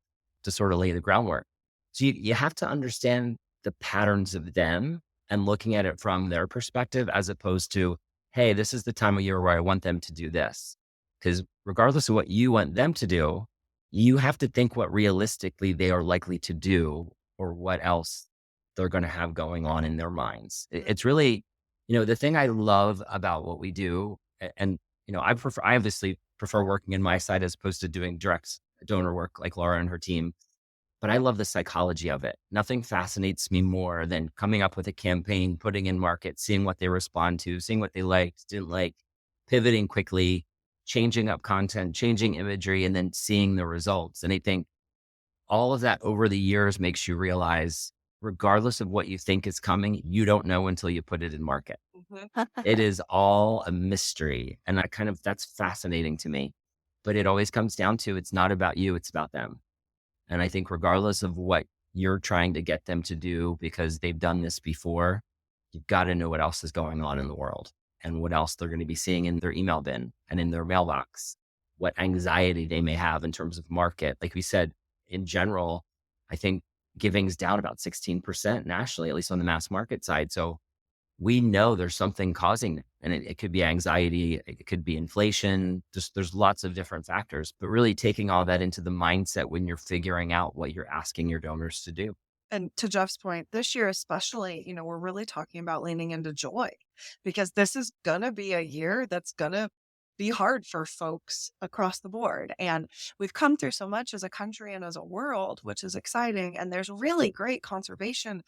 sort of lay the groundwork. So you have to understand the patterns of them and looking at it from their perspective, as opposed to, hey, this is the time of year where I want them to do this. Because regardless of what you want them to do, you have to think what realistically they are likely to do or what else they're going to have going on in their minds. It's really, the thing I love about what we do, and, I obviously prefer working in my side as opposed to doing direct donor work like Laura and her team, but I love the psychology of it. Nothing fascinates me more than coming up with a campaign, putting in market, seeing what they respond to, seeing what they liked, didn't like, pivoting quickly, changing up content, changing imagery, and then seeing the results. And I think all of that over the years makes you realize, regardless of what you think is coming, you don't know until you put it in market. It is all a mystery. And that's fascinating to me. But it always comes down to, it's not about you, it's about them. And I think regardless of what you're trying to get them to do, because they've done this before, you've got to know what else is going on in the world and what else they're going to be seeing in their email bin and in their mailbox, what anxiety they may have in terms of market. Like we said, in general, I think giving's down about 16% nationally, at least on the mass market side. So we know there's something causing it. And it could be anxiety, it could be inflation, just there's lots of different factors, but really taking all that into the mindset when you're figuring out what you're asking your donors to do. And to Jeff's point, this year especially, we're really talking about leaning into joy, because this is going to be a year that's going to be hard for folks across the board. And we've come through so much as a country and as a world, which is exciting. And there's really great conservation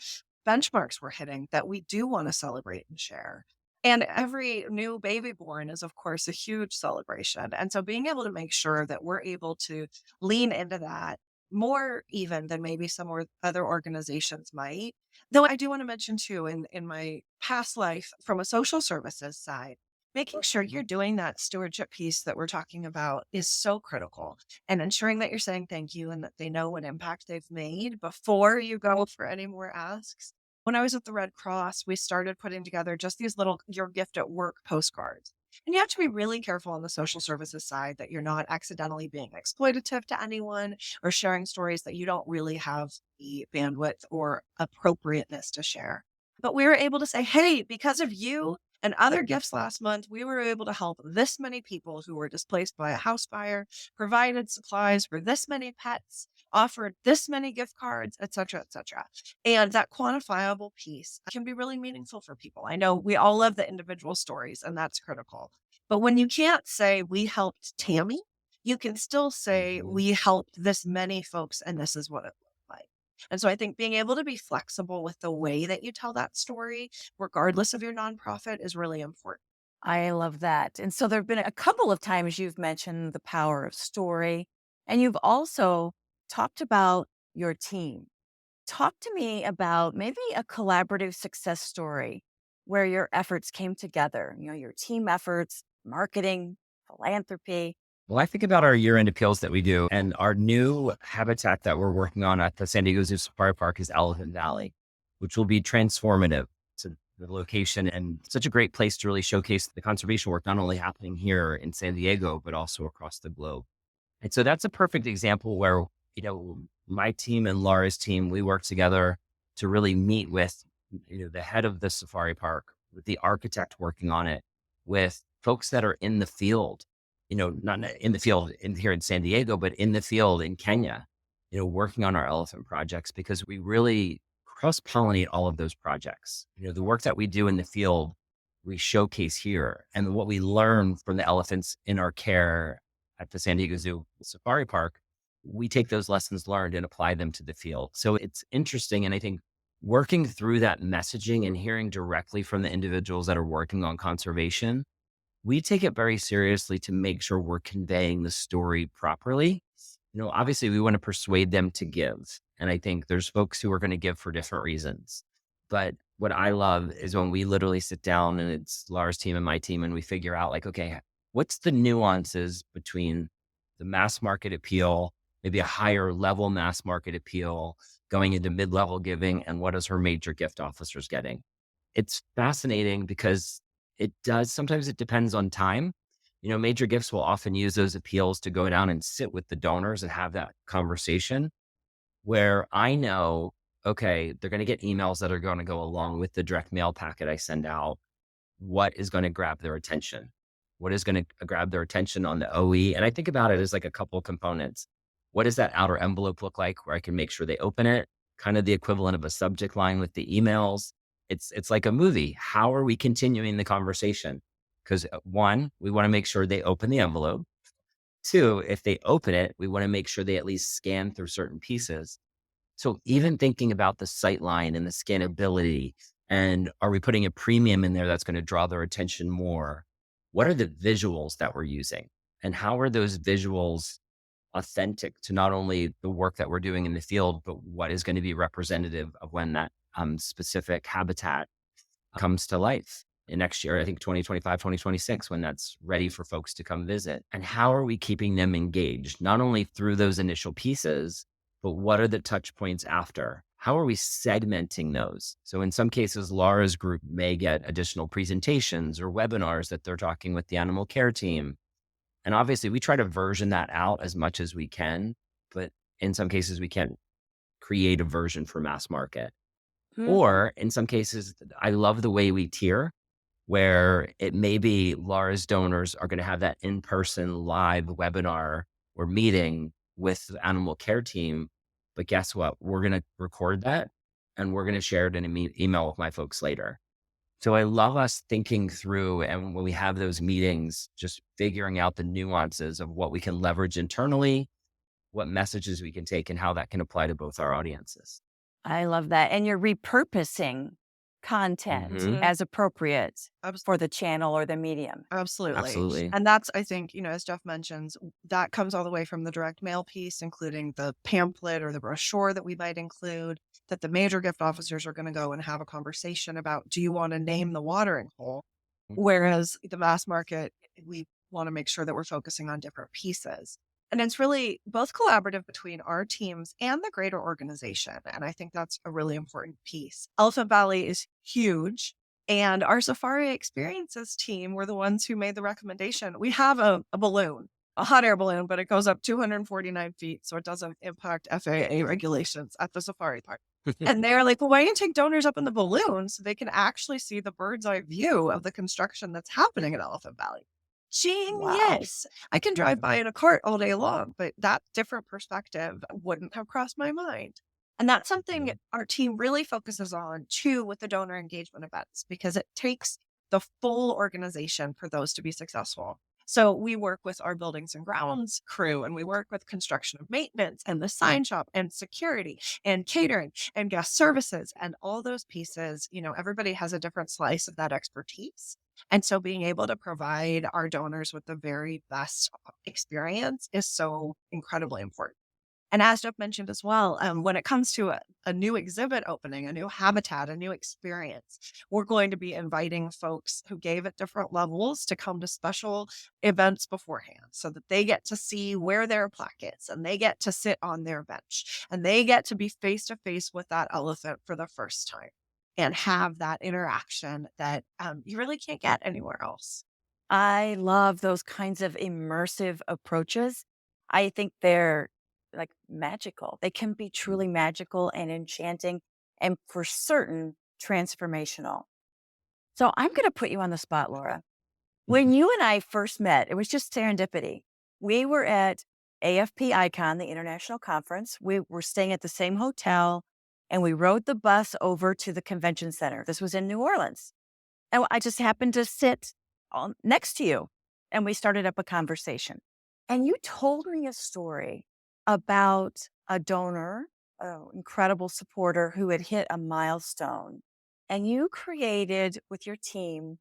benchmarks we're hitting that we do want to celebrate and share. And every new baby born is, of course, a huge celebration. And so being able to make sure that we're able to lean into that more even than maybe some other organizations might. Though I do want to mention too, in my past life from a social services side, making sure you're doing that stewardship piece that we're talking about is so critical, and ensuring that you're saying thank you and that they know what impact they've made before you go for any more asks. When I was at the Red Cross, we started putting together just these little your gift at work postcards. And you have to be really careful on the social services side that you're not accidentally being exploitative to anyone or sharing stories that you don't really have the bandwidth or appropriateness to share. But we were able to say, hey, because of you and other gifts last month, we were able to help this many people who were displaced by a house fire, provided supplies for this many pets, offered this many gift cards, et cetera, et cetera. And that quantifiable piece can be really meaningful for people. I know we all love the individual stories, and that's critical. But when you can't say we helped Tammy, you can still say we helped this many folks, and this is what it looked like. And so I think being able to be flexible with the way that you tell that story, regardless of your nonprofit, is really important. I love that. And so there have been a couple of times you've mentioned the power of story, and you've also talked about your team. Talk to me about maybe a collaborative success story where your efforts came together, your team efforts, marketing, philanthropy. Well, I think about our year-end appeals that we do, and our new habitat that we're working on at the San Diego Zoo Safari Park is Elephant Valley, which will be transformative to the location and such a great place to really showcase the conservation work, not only happening here in San Diego, but also across the globe. And so that's a perfect example where, my team and Laura's team, we work together to really meet with, the head of the safari park, with the architect working on it, with folks that are in the field, not in the field here in San Diego, but in the field in Kenya, working on our elephant projects, because we really cross-pollinate all of those projects. The work that we do in the field, we showcase here, and what we learn from the elephants in our care at the San Diego Zoo Safari Park, we take those lessons learned and apply them to the field. So it's interesting. And I think working through that messaging and hearing directly from the individuals that are working on conservation, we take it very seriously to make sure we're conveying the story properly. Obviously we want to persuade them to give. And I think there's folks who are going to give for different reasons. But what I love is when we literally sit down, and it's Laura's team and my team, and we figure out like, okay, what's the nuances between the mass market appeal, maybe a higher level mass market appeal going into mid-level giving, and what is her major gift officers getting? It's fascinating because sometimes it depends on time. Major gifts will often use those appeals to go down and sit with the donors and have that conversation, where I know, okay, they're going to get emails that are going to go along with the direct mail packet I send out. What is going to grab their attention? What is going to grab their attention on the OE? And I think about it as like a couple of components. What does that outer envelope look like where I can make sure they open it? Kind of the equivalent of a subject line with the emails. It's like a movie. How are we continuing the conversation? Because one, we want to make sure they open the envelope. Two, if they open it, we want to make sure they at least scan through certain pieces. So even thinking about the sight line and the scannability, and are we putting a premium in there that's going to draw their attention more? What are the visuals that we're using? And how are those visuals authentic to not only the work that we're doing in the field, but what is going to be representative of when that specific habitat comes to life in next year, I think 2025, 2026, when that's ready for folks to come visit. And how are we keeping them engaged, not only through those initial pieces, but what are the touch points after? How are we segmenting those? So in some cases, Laura's group may get additional presentations or webinars that they're talking with the animal care team. And obviously we try to version that out as much as we can, but in some cases we can't create a version for mass market. Or in some cases, I love the way we tier, where it may be Laura's donors are going to have that in-person live webinar or meeting with the animal care team. But guess what? We're going to record that and we're going to share it in an email with my folks later. So I love us thinking through, and when we have those meetings, just figuring out the nuances of what we can leverage internally, what messages we can take, and how that can apply to both our audiences. I love that. And you're repurposing content as appropriate for the channel or the medium. Absolutely. And that's, I think, as Jeff mentions, that comes all the way from the direct mail piece, including the pamphlet or the brochure that we might include, that the major gift officers are going to go and have a conversation about, do you want to name the watering hole? Whereas the mass market, we want to make sure that we're focusing on different pieces. And it's really both collaborative between our teams and the greater organization. And I think that's a really important piece. Elephant Valley is huge. And our Safari Experiences team were the ones who made the recommendation. We have a balloon, a hot air balloon, but it goes up 249 feet. So it doesn't impact FAA regulations at the safari park. And they're like, well, why don't you take donors up in the balloon so they can actually see the bird's eye view of the construction that's happening at Elephant Valley? Genius. Wow. I can drive by in a cart all day long, but that different perspective wouldn't have crossed my mind. And that's something our team really focuses on too with the donor engagement events, because it takes the full organization for those to be successful. So we work with our buildings and grounds crew, and we work with construction of maintenance and the sign shop and security and catering and guest services and all those pieces. Everybody has a different slice of that expertise. And so being able to provide our donors with the very best experience is so incredibly important. And as Jeff mentioned as well, when it comes to a new exhibit opening, a new habitat, a new experience, we're going to be inviting folks who gave at different levels to come to special events beforehand so that they get to see where their plaque is and they get to sit on their bench and they get to be face to face with that elephant for the first time and have that interaction that you really can't get anywhere else. I love those kinds of immersive approaches. I think they're like magical. They can be truly magical and enchanting and for certain transformational. So I'm going to put you on the spot, Laura. When you and I first met, it was just serendipity. We were at AFP Icon, the international conference. We were staying at the same hotel and we rode the bus over to the convention center. This was in New Orleans. And I just happened to sit next to you and we started up a conversation. And you told me a story about a donor, an incredible supporter who had hit a milestone. And you created with your team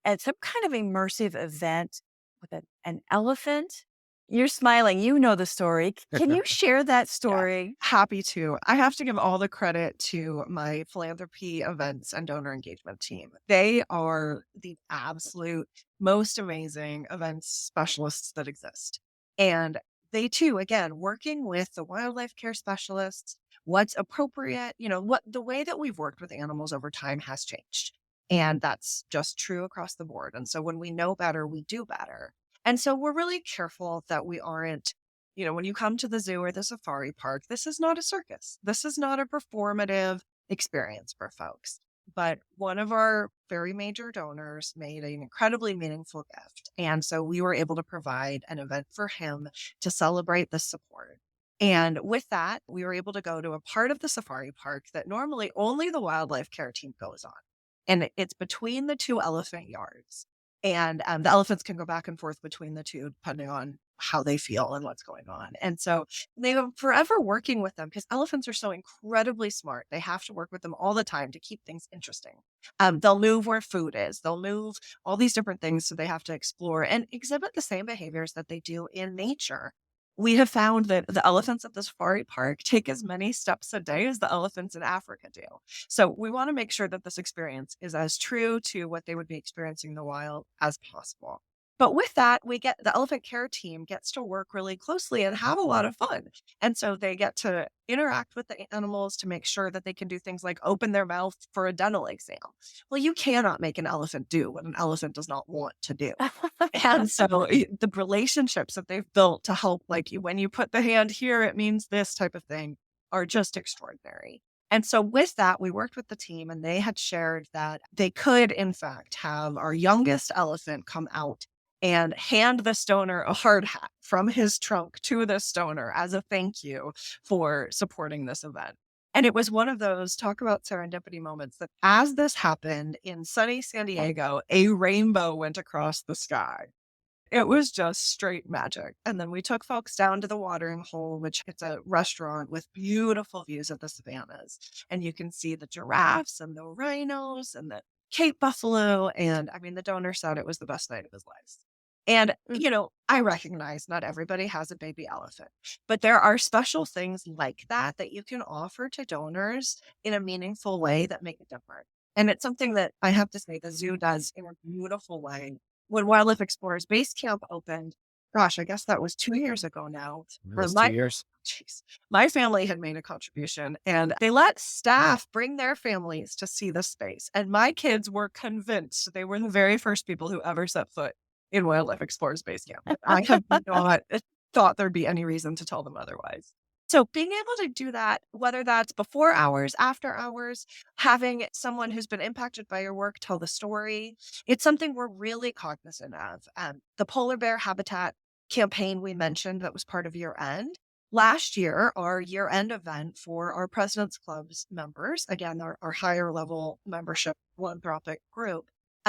at some kind of immersive event with an elephant. You're smiling. You know the story. Can you share that story? Yeah, happy to. I have to give all the credit to my philanthropy events and donor engagement team. They are the absolute most amazing events specialists that exist. And they too, again, working with the wildlife care specialists, what's appropriate, what the way that we've worked with animals over time has changed. And that's just true across the board. And so when we know better, we do better. And so we're really careful that we aren't, when you come to the zoo or the safari park, this is not a circus. This is not a performative experience for folks. But one of our very major donors made an incredibly meaningful gift. And so we were able to provide an event for him to celebrate the support. And with that, we were able to go to a part of the safari park that normally only the wildlife care team goes on. And it's between the two elephant yards. And the elephants can go back and forth between the two, depending on how they feel and what's going on. And so they are forever working with them because elephants are so incredibly smart. They have to work with them all the time to keep things interesting. They'll move where food is. They'll move all these different things. So they have to explore and exhibit the same behaviors that they do in nature. We have found that the elephants at the safari park take as many steps a day as the elephants in Africa do. So we want to make sure that this experience is as true to what they would be experiencing in the wild as possible. But with that, we get the elephant care team gets to work really closely and have a lot of fun. And so they get to interact with the animals to make sure that they can do things like open their mouth for a dental exam. Well, you cannot make an elephant do what an elephant does not want to do. And so the relationships that they've built to help, like when you put the hand here, it means this type of thing, are just extraordinary. And so with that, we worked with the team and they had shared that they could, in fact, have our youngest elephant come out and hand the stoner a hard hat from his trunk to the stoner as a thank you for supporting this event. And it was one of those talk about serendipity moments that as this happened in sunny San Diego, a rainbow went across the sky. It was just straight magic. And then we took folks down to the watering hole, which it's a restaurant with beautiful views of the savannas. And you can see the giraffes and the rhinos and the Cape buffalo. And I mean, the donor said it was the best night of his life. And, I recognize not everybody has a baby elephant, but there are special things like that that you can offer to donors in a meaningful way that make a difference. And it's something that I have to say the zoo does in a beautiful way. When Wildlife Explorers Base Camp opened, gosh, I guess that was 2 years ago now. It was 2 years. Jeez, my family had made a contribution and they let staff bring their families to see the space. And my kids were convinced they were the very first people who ever set foot in Wildlife Explorers Base Camp. I have not thought there'd be any reason to tell them otherwise. So being able to do that, whether that's before hours, after hours, having someone who's been impacted by your work tell the story, it's something we're really cognizant of. The polar bear habitat campaign we mentioned that was part of year end. Last year, our year end event for our President's Club's members, again, our higher level membership philanthropic group,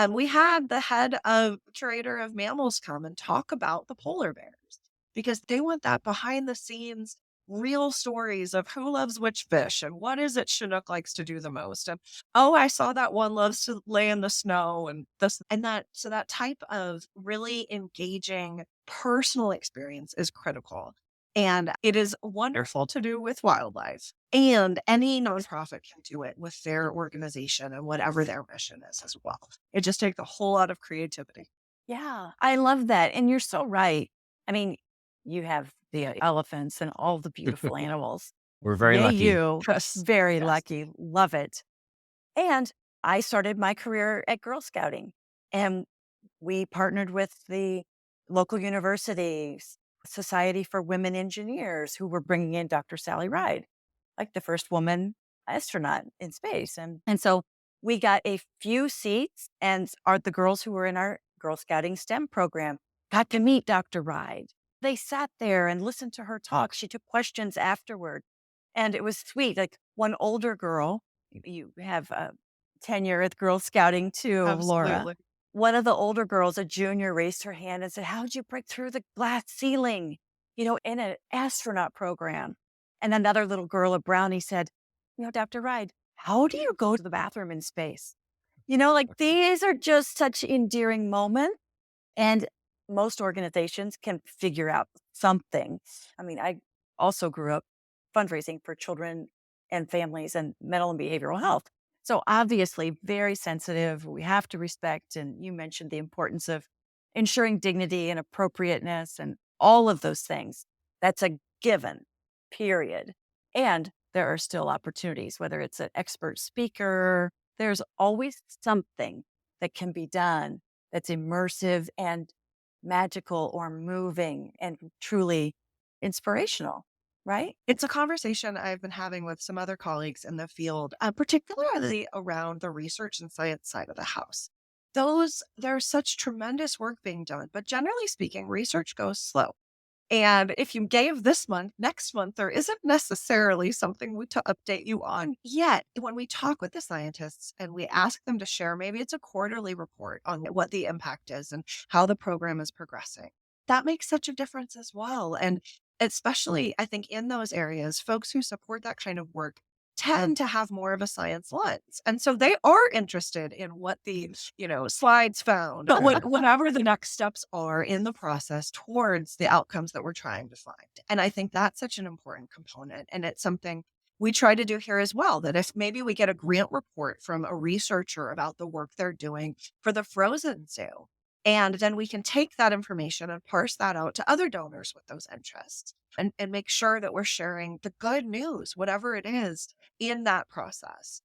we had the head of curator of mammals come and talk about the polar bears because they want that behind the scenes real stories of who loves which fish and what is it Chinook likes to do the most. And I saw that one loves to lay in the snow and this and that. So that type of really engaging personal experience is critical. And it is wonderful to do with wildlife. And any nonprofit can do it with their organization and whatever their mission is as well. It just takes a whole lot of creativity. Yeah, I love that. And you're so right. I mean, you have the elephants and all the beautiful animals. We're very Yay, lucky. you. Yes. Very Yes. lucky. Love it. And I started my career at Girl Scouting and we partnered with the local universities, Society for Women Engineers, who were bringing in Dr. Sally Ride, like the first woman astronaut in space. And so we got a few seats and the girls who were in our Girl Scouting STEM program got to meet Dr. Ride. They sat there and listened to her talk. She took questions afterward. And it was sweet. Like one older girl, you have tenure at Girl Scouting too, Laura. Absolutely. One of the older girls, a junior, raised her hand and said, "How'd you break through the glass ceiling, in an astronaut program?" And another little girl, a brownie, said, "Dr. Ride, how do you go to the bathroom in space?" These are just such endearing moments. And most organizations can figure out something. I mean, I also grew up fundraising for children and families and mental and behavioral health. So obviously very sensitive. We have to respect. And you mentioned the importance of ensuring dignity and appropriateness and all of those things. That's a given, period. And there are still opportunities, whether it's an expert speaker, there's always something that can be done that's immersive and magical or moving and truly inspirational, right? It's a conversation I've been having with some other colleagues in the field, particularly around the research and science side of the house. There's such tremendous work being done, but generally speaking, research goes slow. And if you gave this month, next month, there isn't necessarily something to update you on yet. When we talk with the scientists and we ask them to share, maybe it's a quarterly report on what the impact is and how the program is progressing. that makes such a difference as well. And especially, I think in those areas, folks who support that kind of work tend to have more of a science lens. And so they are interested in what the, slides found, but whatever the next steps are in the process towards the outcomes that we're trying to find. And I think that's such an important component. And it's something we try to do here as well, that if maybe we get a grant report from a researcher about the work they're doing for the frozen zoo, and then we can take that information and parse that out to other donors with those interests and make sure that we're sharing the good news, whatever it is, in that process.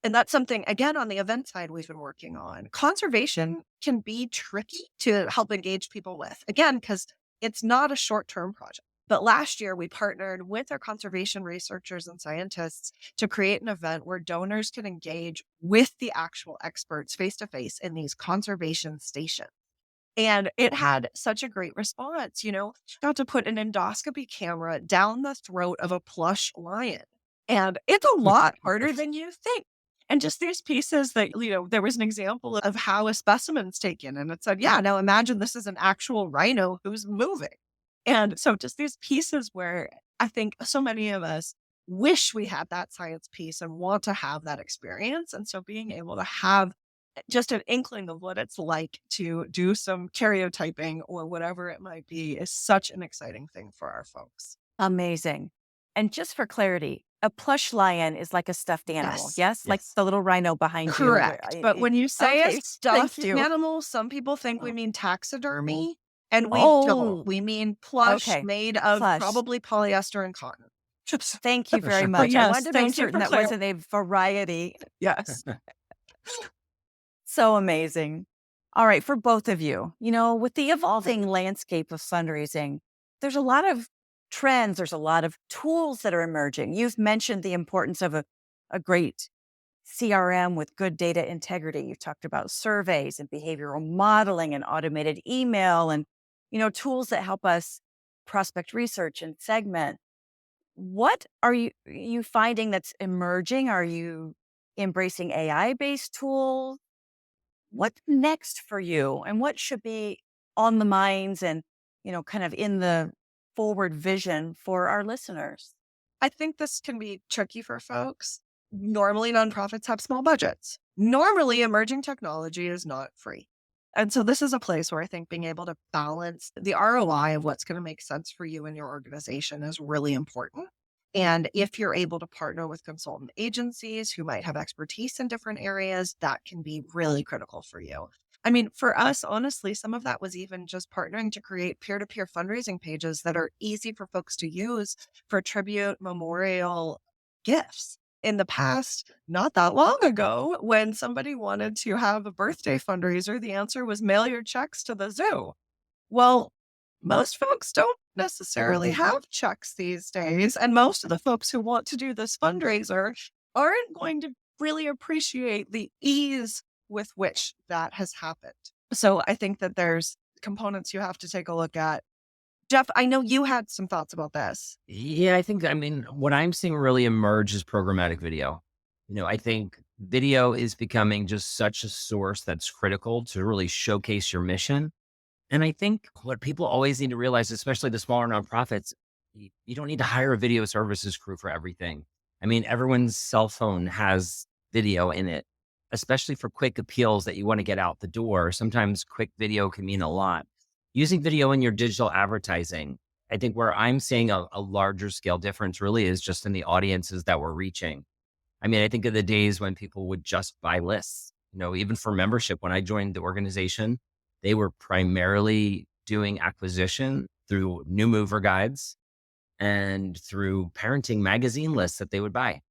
And that's something, again, on the event side, we've been working on. Conservation can be tricky to help engage people with, again, because it's not a short-term project. But last year, we partnered with our conservation researchers and scientists to create an event where donors can engage with the actual experts face-to-face in these conservation stations. And it had such a great response, got to put an endoscopy camera down the throat of a plush lion. And it's a lot harder than you think. And just these pieces that, there was an example of how a specimen's taken. And it said, yeah, now imagine this is an actual rhino who's moving. And so just these pieces where I think so many of us wish we had that science piece and want to have that experience. And so being able to have just an inkling of what it's like to do some karyotyping or whatever it might be is such an exciting thing for our folks. Amazing. And just for clarity, a plush lion is like a stuffed animal. Yes? Like the little rhino behind you. Correct. But when you say okay, a stuffed animal, some people think we mean taxidermy. And we Oh. don't. We mean plush made of Plush. probably polyester and cotton. Thank you very Sure. much. Yes, I wanted to thank make you certain for that wasn't a variety. Yes. So amazing. All right, for both of you, with the evolving landscape of fundraising, there's a lot of trends, there's a lot of tools that are emerging. You've mentioned the importance of a great CRM with good data integrity. You've talked about surveys and behavioral modeling and automated email and, tools that help us prospect research and segment. What are you finding that's emerging? Are you embracing AI-based tools? What's next for you and what should be on the minds and, kind of in the forward vision for our listeners? I think this can be tricky for folks. Normally, nonprofits have small budgets. Normally, emerging technology is not free. And so this is a place where I think being able to balance the ROI of what's going to make sense for you and your organization is really important. And if you're able to partner with consultant agencies who might have expertise in different areas, that can be really critical for you. I mean, for us, honestly, some of that was even just partnering to create peer-to-peer fundraising pages that are easy for folks to use for tribute, memorial, gifts. In the past, not that long ago, when somebody wanted to have a birthday fundraiser, the answer was mail your checks to the zoo. Well, most folks don't necessarily have checks these days. And most of the folks who want to do this fundraiser aren't going to really appreciate the ease with which that has happened. So I think that there's components you have to take a look at. Jeff, I know you had some thoughts about this. Yeah, what I'm seeing really emerge is programmatic video. I think video is becoming just such a source that's critical to really showcase your mission. And I think what people always need to realize, especially the smaller nonprofits, you don't need to hire a video services crew for everything. Everyone's cell phone has video in it, especially for quick appeals that you want to get out the door. Sometimes quick video can mean a lot. Using video in your digital advertising, I think where I'm seeing a larger scale difference really is just in the audiences that we're reaching. I think of the days when people would just buy lists, even for membership. When I joined the organization, they were primarily doing acquisition through new mover guides and through parenting magazine lists that they would buy.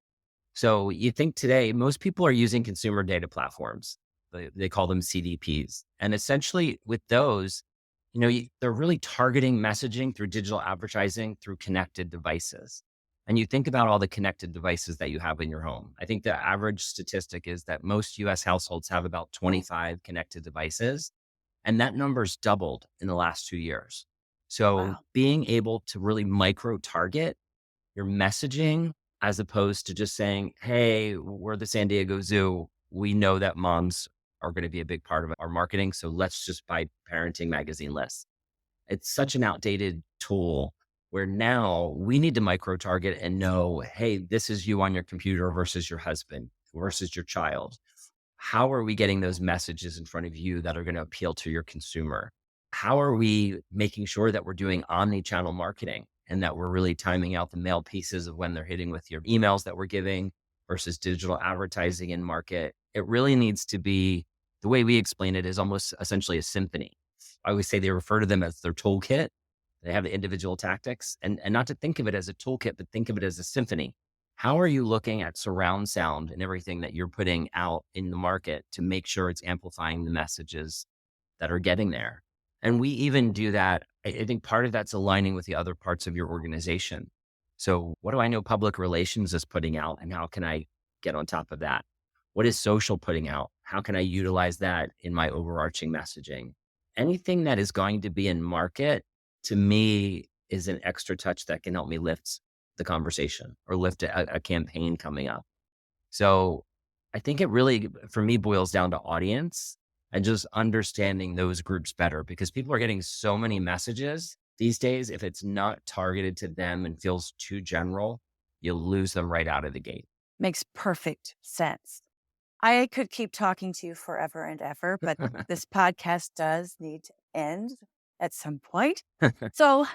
So you think today, most people are using consumer data platforms. They call them CDPs. And essentially with those, they're really targeting messaging through digital advertising through connected devices. And you think about all the connected devices that you have in your home. I think the average statistic is that most US households have about 25 connected devices. And that number's doubled in the last 2 years. So being able to really micro target your messaging as opposed to just saying, hey, we're the San Diego Zoo. We know that moms are going to be a big part of our marketing. So let's just buy parenting magazine lists. It's such an outdated tool where now we need to micro target and know, hey, this is you on your computer versus your husband versus your child. How are we getting those messages in front of you that are going to appeal to your consumer? How are we making sure that we're doing omni-channel marketing and that we're really timing out the mail pieces of when they're hitting with your emails that we're giving versus digital advertising in market? It really needs to be, the way we explain it is almost essentially a symphony. I always say they refer to them as their toolkit. They have the individual tactics, and not to think of it as a toolkit, but think of it as a symphony. How are you looking at surround sound and everything that you're putting out in the market to make sure it's amplifying the messages that are getting there? And we even do that. I think part of that's aligning with the other parts of your organization. So what do I know public relations is putting out, and how can I get on top of that? What is social putting out? How can I utilize that in my overarching messaging? Anything that is going to be in market, to me, is an extra touch that can help me lift the conversation or lift a campaign coming up. So I think it really, for me, boils down to audience and just understanding those groups better, because people are getting so many messages these days. If it's not targeted to them and feels too general, you'll lose them right out of the gate. Makes perfect sense. I could keep talking to you forever and ever, but this podcast does need to end at some point. So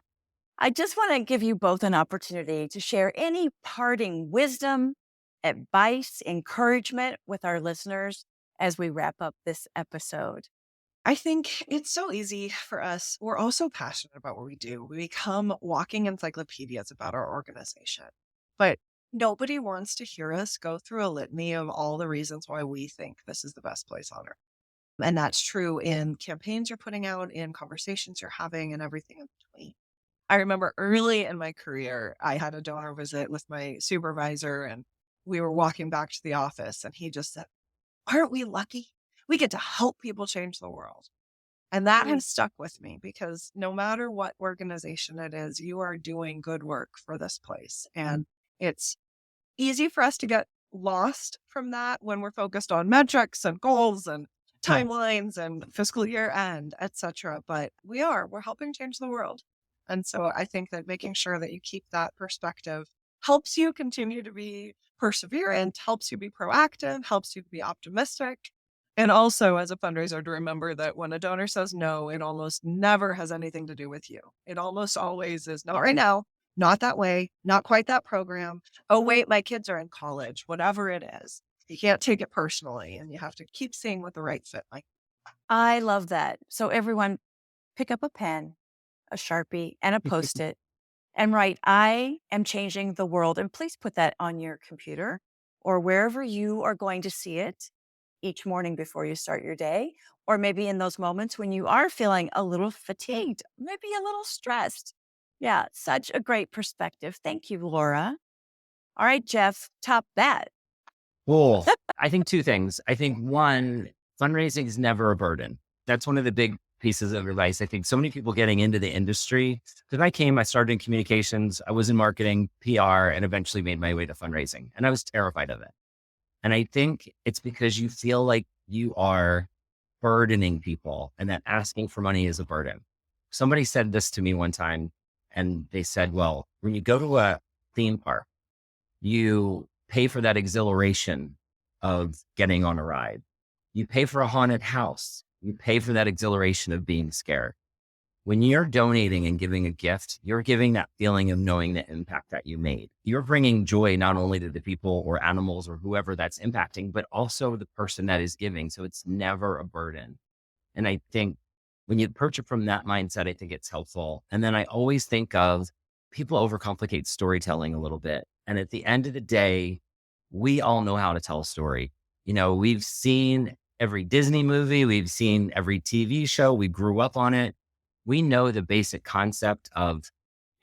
I just want to give you both an opportunity to share any parting wisdom, advice, encouragement with our listeners as we wrap up this episode. I think it's so easy for us. We're also passionate about what we do. We become walking encyclopedias about our organization. But nobody wants to hear us go through a litany of all the reasons why we think this is the best place on earth. And that's true in campaigns you're putting out, in conversations you're having, and everything in between. I remember early in my career, I had a donor visit with my supervisor, and we were walking back to the office, and he just said, "Aren't we lucky? We get to help people change the world." And that has stuck with me, because no matter what organization it is, you are doing good work for this place. And it's easy for us to get lost from that when we're focused on metrics and goals and timelines and fiscal year end, etc. But we're helping change the world. And so I think that making sure that you keep that perspective helps you continue to be perseverant, helps you be proactive, helps you to be optimistic. And also, as a fundraiser, to remember that when a donor says no, it almost never has anything to do with you. It almost always is, not right now, not that way, not quite that program. Oh, wait, my kids are in college, whatever it is. You can't take it personally, and you have to keep seeing what the right fit might be. I love that. So everyone, pick up a pen, a Sharpie, and a Post-it and write, "I am changing the world." And please put that on your computer or wherever you are going to see it each morning before you start your day, or maybe in those moments when you are feeling a little fatigued, maybe a little stressed. Yeah, such a great perspective. Thank you, Laura. All right, Jeff, top that. Cool. I think two things. I think one, fundraising is never a burden. That's one of the big pieces of advice. I think so many people getting into the industry, because I started in communications, I was in marketing, PR, and eventually made my way to fundraising. And I was terrified of it. And I think it's because you feel like you are burdening people and that asking for money is a burden. Somebody said this to me one time, and they said, well, when you go to a theme park, you pay for that exhilaration of getting on a ride. You pay for a haunted house. You pay for that exhilaration of being scared. When you're donating and giving a gift, you're giving that feeling of knowing the impact that you made. You're bringing joy not only to the people or animals or whoever that's impacting, but also the person that is giving. So it's never a burden. And I think when you approach it from that mindset, I think it's helpful. And then I always think of people overcomplicate storytelling a little bit. And at the end of the day, we all know how to tell a story. You know, we've seen every Disney movie, we've seen every TV show, we grew up on it. We know the basic concept of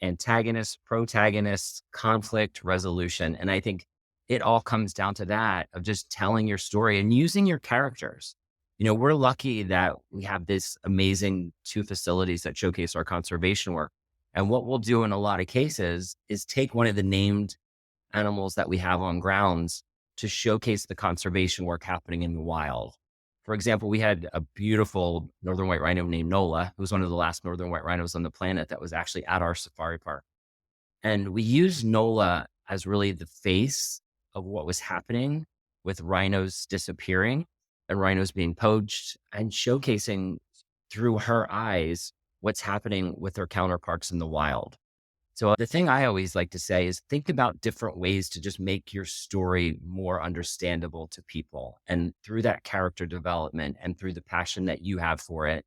antagonist, protagonist, conflict, resolution. And I think it all comes down to that, of just telling your story and using your characters. You know, we're lucky that we have this amazing 2 facilities that showcase our conservation work. And what we'll do in a lot of cases is take one of the named animals that we have on grounds to showcase the conservation work happening in the wild. For example, we had a beautiful northern white rhino named Nola, who was one of the last northern white rhinos on the planet that was actually at our safari park. And we used Nola as really the face of what was happening with rhinos disappearing and rhinos being poached, and showcasing through her eyes what's happening with her counterparts in the wild. So the thing I always like to say is think about different ways to just make your story more understandable to people. And through that character development and through the passion that you have for it,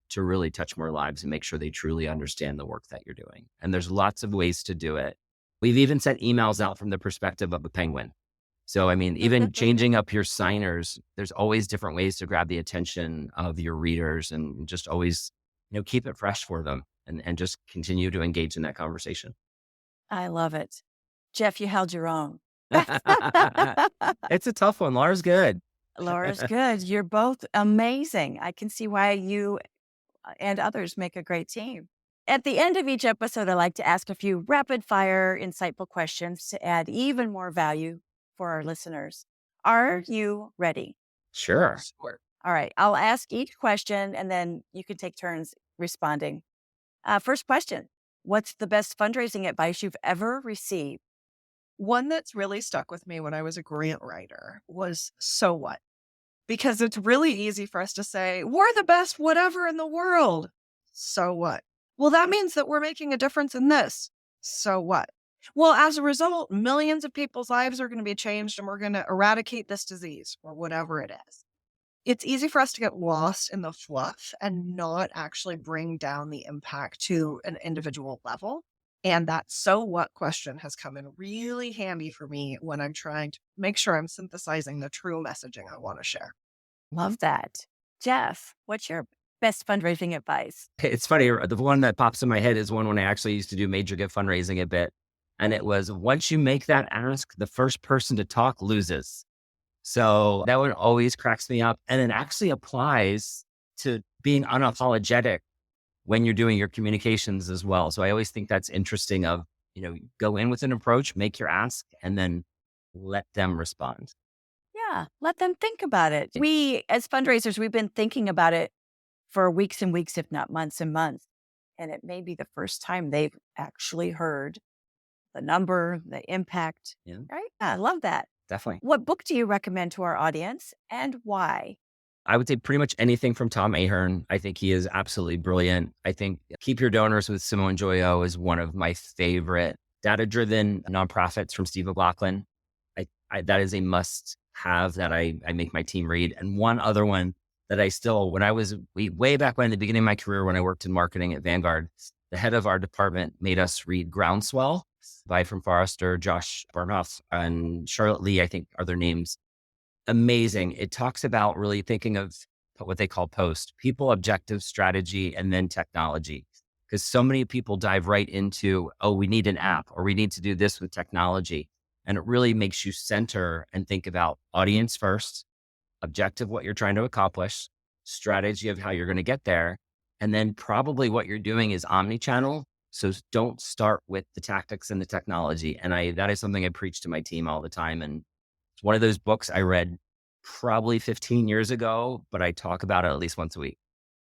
to really touch more lives and make sure they truly understand the work that you're doing. And there's lots of ways to do it. We've even sent emails out from the perspective of a penguin. So, I mean, even changing up your signers, there's always different ways to grab the attention of your readers, and just always, keep it fresh for them, and just continue to engage in that conversation. I love it. Jeff, you held your own. It's a tough one. Laura's good. Laura's good. You're both amazing. I can see why you and others make a great team. At the end of each episode, I like to ask a few rapid fire, insightful questions to add even more value for our listeners. Are you ready? Sure. All right. I'll ask each question and then you can take turns responding. First question. What's the best fundraising advice you've ever received? One that's really stuck with me when I was a grant writer was, so what? Because it's really easy for us to say, we're the best whatever in the world. So what? Well, that means that we're making a difference in this. So what? Well, as a result, millions of people's lives are going to be changed and we're going to eradicate this disease or whatever it is. It's easy for us to get lost in the fluff and not actually bring down the impact to an individual level. And that so what question has come in really handy for me when I'm trying to make sure I'm synthesizing the true messaging I want to share. Love that. Jeff, what's your best fundraising advice? It's funny. The one that pops in my head is one when I actually used to do major gift fundraising a bit. And it was, once you make that ask, the first person to talk loses. So that one always cracks me up. And it actually applies to being unapologetic when you're doing your communications as well. So I always think that's interesting of, go in with an approach, make your ask, and then let them respond. Yeah, let them think about it. We, as fundraisers, we've been thinking about it for weeks and weeks, if not months and months. And it may be the first time they've actually heard the number, the impact. Yeah. Right? Yeah, I love that. Definitely. What book do you recommend to our audience and why? I would say pretty much anything from Tom Ahern. I think he is absolutely brilliant. I think Keep Your Donors with Simone Joyo is one of my favorite data-driven nonprofits from Steve McLaughlin. That is a must-have that I make my team read. And one other one that I still, when I was way back when, in the beginning of my career, when I worked in marketing at Vanguard, the head of our department made us read Groundswell by from Forrester, Josh Bernhoff, and Charlotte Lee, I think are their names. Amazing. It talks about really thinking of what they call POST, people, objective, strategy, and then technology. Because so many people dive right into, we need an app or we need to do this with technology. And it really makes you center and think about audience first, objective, what you're trying to accomplish, strategy of how you're going to get there. And then probably what you're doing is omni-channel. So don't start with the tactics and the technology. And that is something I preach to my team all the time. And it's one of those books I read probably 15 years ago, but I talk about it at least once a week.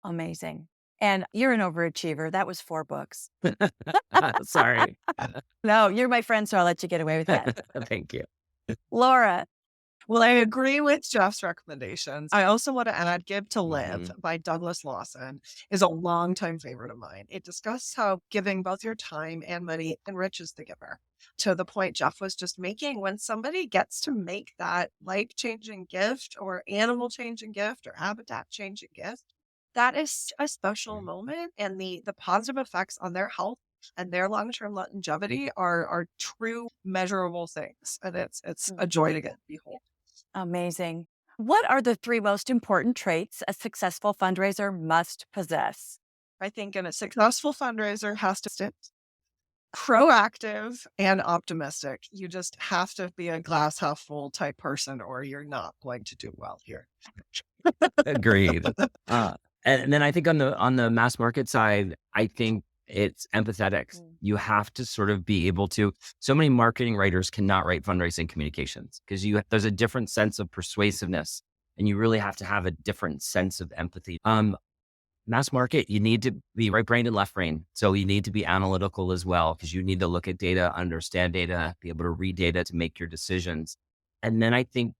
Amazing. And you're an overachiever. That was 4 books. Sorry. No, you're my friend, so I'll let you get away with that. Thank you. Laura. Well, I agree with Jeff's recommendations. I also want to add Give to Live by Douglas Lawson is a longtime favorite of mine. It discusses how giving both your time and money enriches the giver. To the point Jeff was just making, when somebody gets to make that life-changing gift or animal-changing gift or habitat-changing gift, that is a special moment, and the positive effects on their health and their long-term longevity are true measurable things. And it's a joy to behold. Amazing. What are the 3 most important traits a successful fundraiser must possess? I think a successful fundraiser has to stay proactive and optimistic. You just have to be a glass half full type person or you're not going to do well here. Agreed. And then I think on the mass market side, I think it's empathetic. You have to sort of be able to, so many marketing writers cannot write fundraising communications because there's a different sense of persuasiveness and you really have to have a different sense of empathy. Mass market, you need to be right brain and left brain. So you need to be analytical as well, because you need to look at data, understand data, be able to read data to make your decisions. And then I think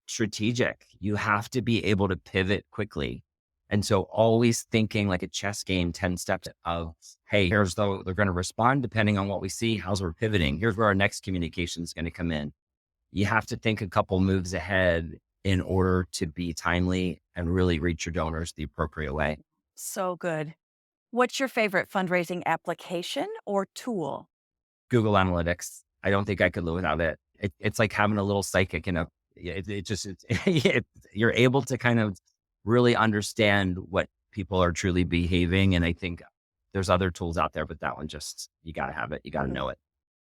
strategic, you have to be able to pivot quickly. And so always thinking like a chess game, 10 steps of, hey, here's though they're going to respond depending on what we see, how's we're pivoting. Here's where our next communication is going to come in. You have to think a couple moves ahead in order to be timely and really reach your donors the appropriate way. So good. What's your favorite fundraising application or tool? Google Analytics. I don't think I could live without it. It's like having a little psychic in a, you're able to kind of really understand what people are truly behaving. And I think there's other tools out there, but that one just, you got to have it. You got to know it.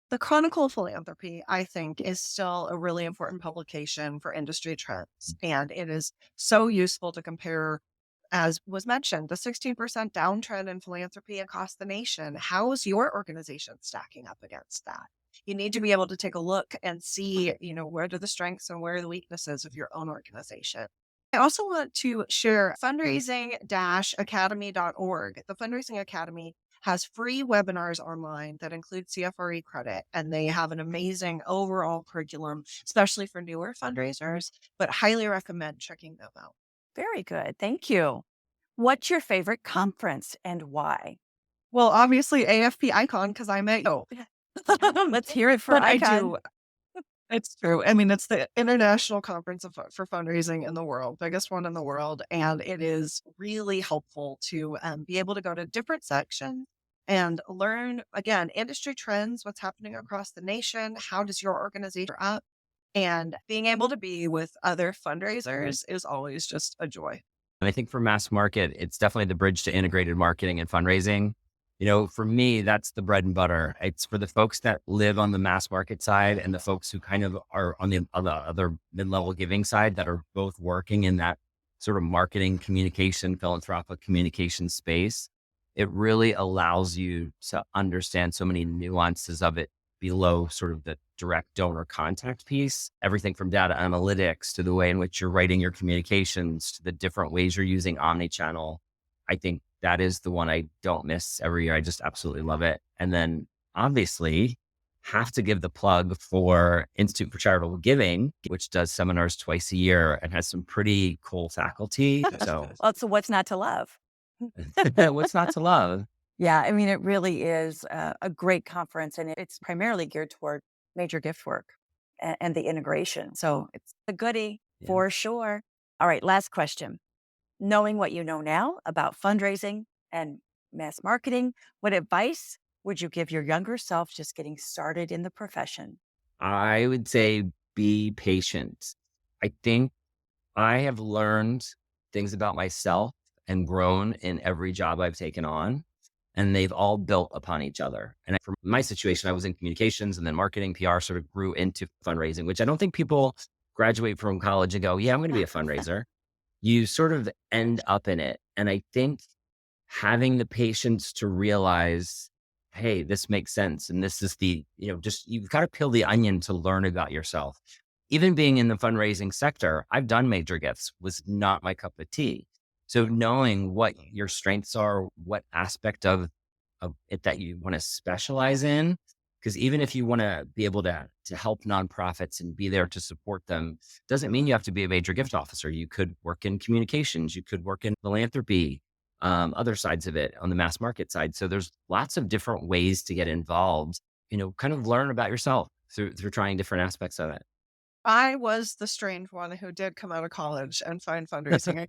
The Chronicle of Philanthropy, I think, is still a really important publication for industry trends. And it is so useful to compare, as was mentioned, the 16% downtrend in philanthropy across the nation. How is your organization stacking up against that? You need to be able to take a look and see, where are the strengths and where are the weaknesses of your own organization. I also want to share fundraising-academy.org. The Fundraising Academy has free webinars online that include CFRE credit, and they have an amazing overall curriculum, especially for newer fundraisers, but highly recommend checking them out. Very good. Thank you. What's your favorite conference and why? Well, obviously AFP Icon, because I'm a Let's hear it for but Icon. I do. It's true. I mean, it's the international conference for fundraising in the world, biggest one in the world. And it is really helpful to be able to go to different sections and learn, again, industry trends, what's happening across the nation, how does your organization up? And being able to be with other fundraisers is always just a joy. And I think for mass market, it's definitely the bridge to integrated marketing and fundraising. For me, that's the bread and butter. It's for the folks that live on the mass market side and the folks who kind of are on the other mid-level giving side that are both working in that sort of marketing, communication, philanthropic communication space. It really allows you to understand so many nuances of it below sort of the direct donor contact piece, everything from data analytics to the way in which you're writing your communications to the different ways you're using omnichannel. I think that is the one I don't miss every year. I just absolutely love it. And then obviously have to give the plug for Institute for Charitable Giving, which does seminars twice a year and has some pretty cool faculty. So, So what's not to love? what's not to love? Yeah, I mean, it really is a great conference, and it's primarily geared toward major gift work and the integration. So it's a goodie for sure. All right, last question. Knowing what you know now about fundraising and mass marketing, what advice would you give your younger self just getting started in the profession? I would say be patient. I think I have learned things about myself and grown in every job I've taken on, and they've all built upon each other. And for my situation, I was in communications and then marketing, PR sort of grew into fundraising, which I don't think people graduate from college and go, yeah, I'm going to be a fundraiser. You sort of end up in it. And I think having the patience to realize, hey, this makes sense. And this is you've got to peel the onion to learn about yourself. Even being in the fundraising sector, I've done major gifts, was not my cup of tea. So knowing what your strengths are, what aspect of it that you want to specialize in, because even if you want to be able to help nonprofits and be there to support them, doesn't mean you have to be a major gift officer. You could work in communications, you could work in philanthropy, other sides of it on the mass market side. So there's lots of different ways to get involved, kind of learn about yourself through trying different aspects of it. I was the strange one who did come out of college and find fundraising.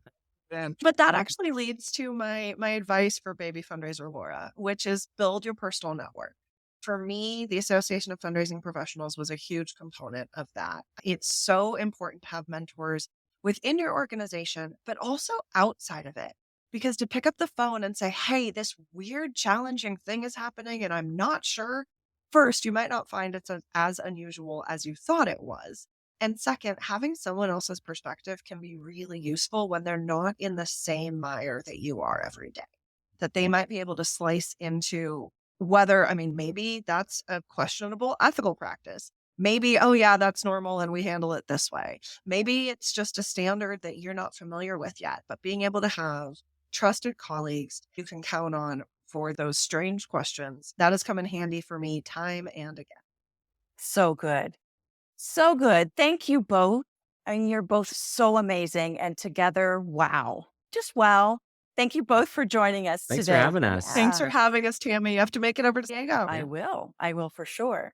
But that actually leads to my advice for baby fundraiser Laura, which is build your personal network. For me, the Association of Fundraising Professionals was a huge component of that. It's so important to have mentors within your organization, but also outside of it. Because to pick up the phone and say, hey, this weird, challenging thing is happening and I'm not sure. First, you might not find it as unusual as you thought it was. And second, having someone else's perspective can be really useful when they're not in the same mire that you are every day. That they might be able to slice into maybe that's a questionable ethical practice, Maybe, oh yeah, that's normal and we handle it this way. Maybe it's just a standard that you're not familiar with yet, but being able to have trusted colleagues you can count on for those strange questions, that has come in handy for me time and again. So good. So good. Thank you both. I mean, you're both so amazing. And together, wow. Just wow. Thank you both for joining us Thanks today. for having us. Thanks for having us, Tammy. You have to make it over to Diego. I will for sure.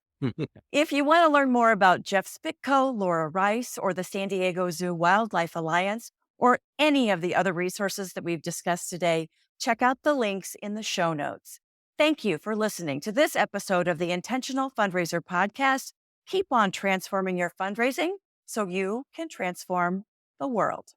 If you want to learn more about Jeff Spitko, Laura Rice, or the San Diego Zoo Wildlife Alliance, or any of the other resources that we've discussed today, check out the links in the show notes. Thank you for listening to this episode of the Intentional Fundraiser Podcast. Keep on transforming your fundraising so you can transform the world.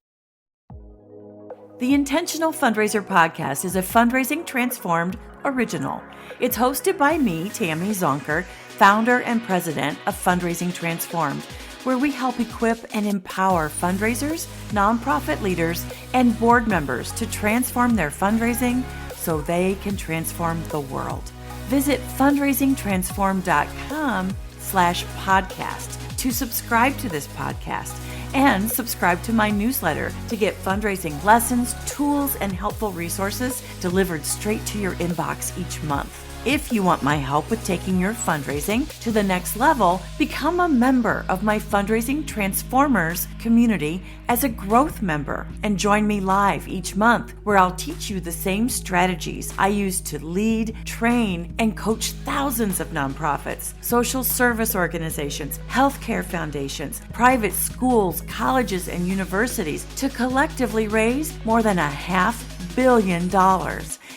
The Intentional Fundraiser Podcast is a Fundraising Transformed original. It's hosted by me, Tammy Zonker, founder and president of Fundraising Transformed, where we help equip and empower fundraisers, nonprofit leaders, and board members to transform their fundraising so they can transform the world. Visit fundraisingtransform.com/podcast to subscribe to this podcast and subscribe to my newsletter to get fundraising lessons, tools, and helpful resources delivered straight to your inbox each month. If you want my help with taking your fundraising to the next level, become a member of my Fundraising Transformers community as a growth member and join me live each month where I'll teach you the same strategies I use to lead, train, and coach thousands of nonprofits, social service organizations, healthcare foundations, private schools, colleges, and universities to collectively raise more than $500 million,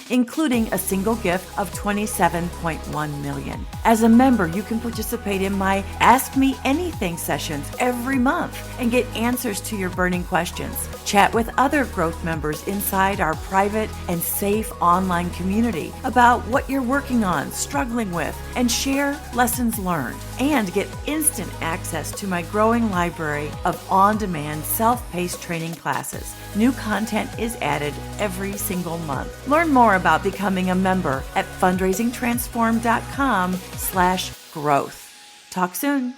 including a single gift of $27.1 million. As a member, you can participate in my Ask Me Anything sessions every month and get answers to your burning questions. Chat with other growth members inside our private and safe online community about what you're working on, struggling with, and share lessons learned. And get instant access to my growing library of on-demand self-paced training classes. New content is added every single month. Learn more about becoming a member at fundraisingtransform.com/growth. Talk soon.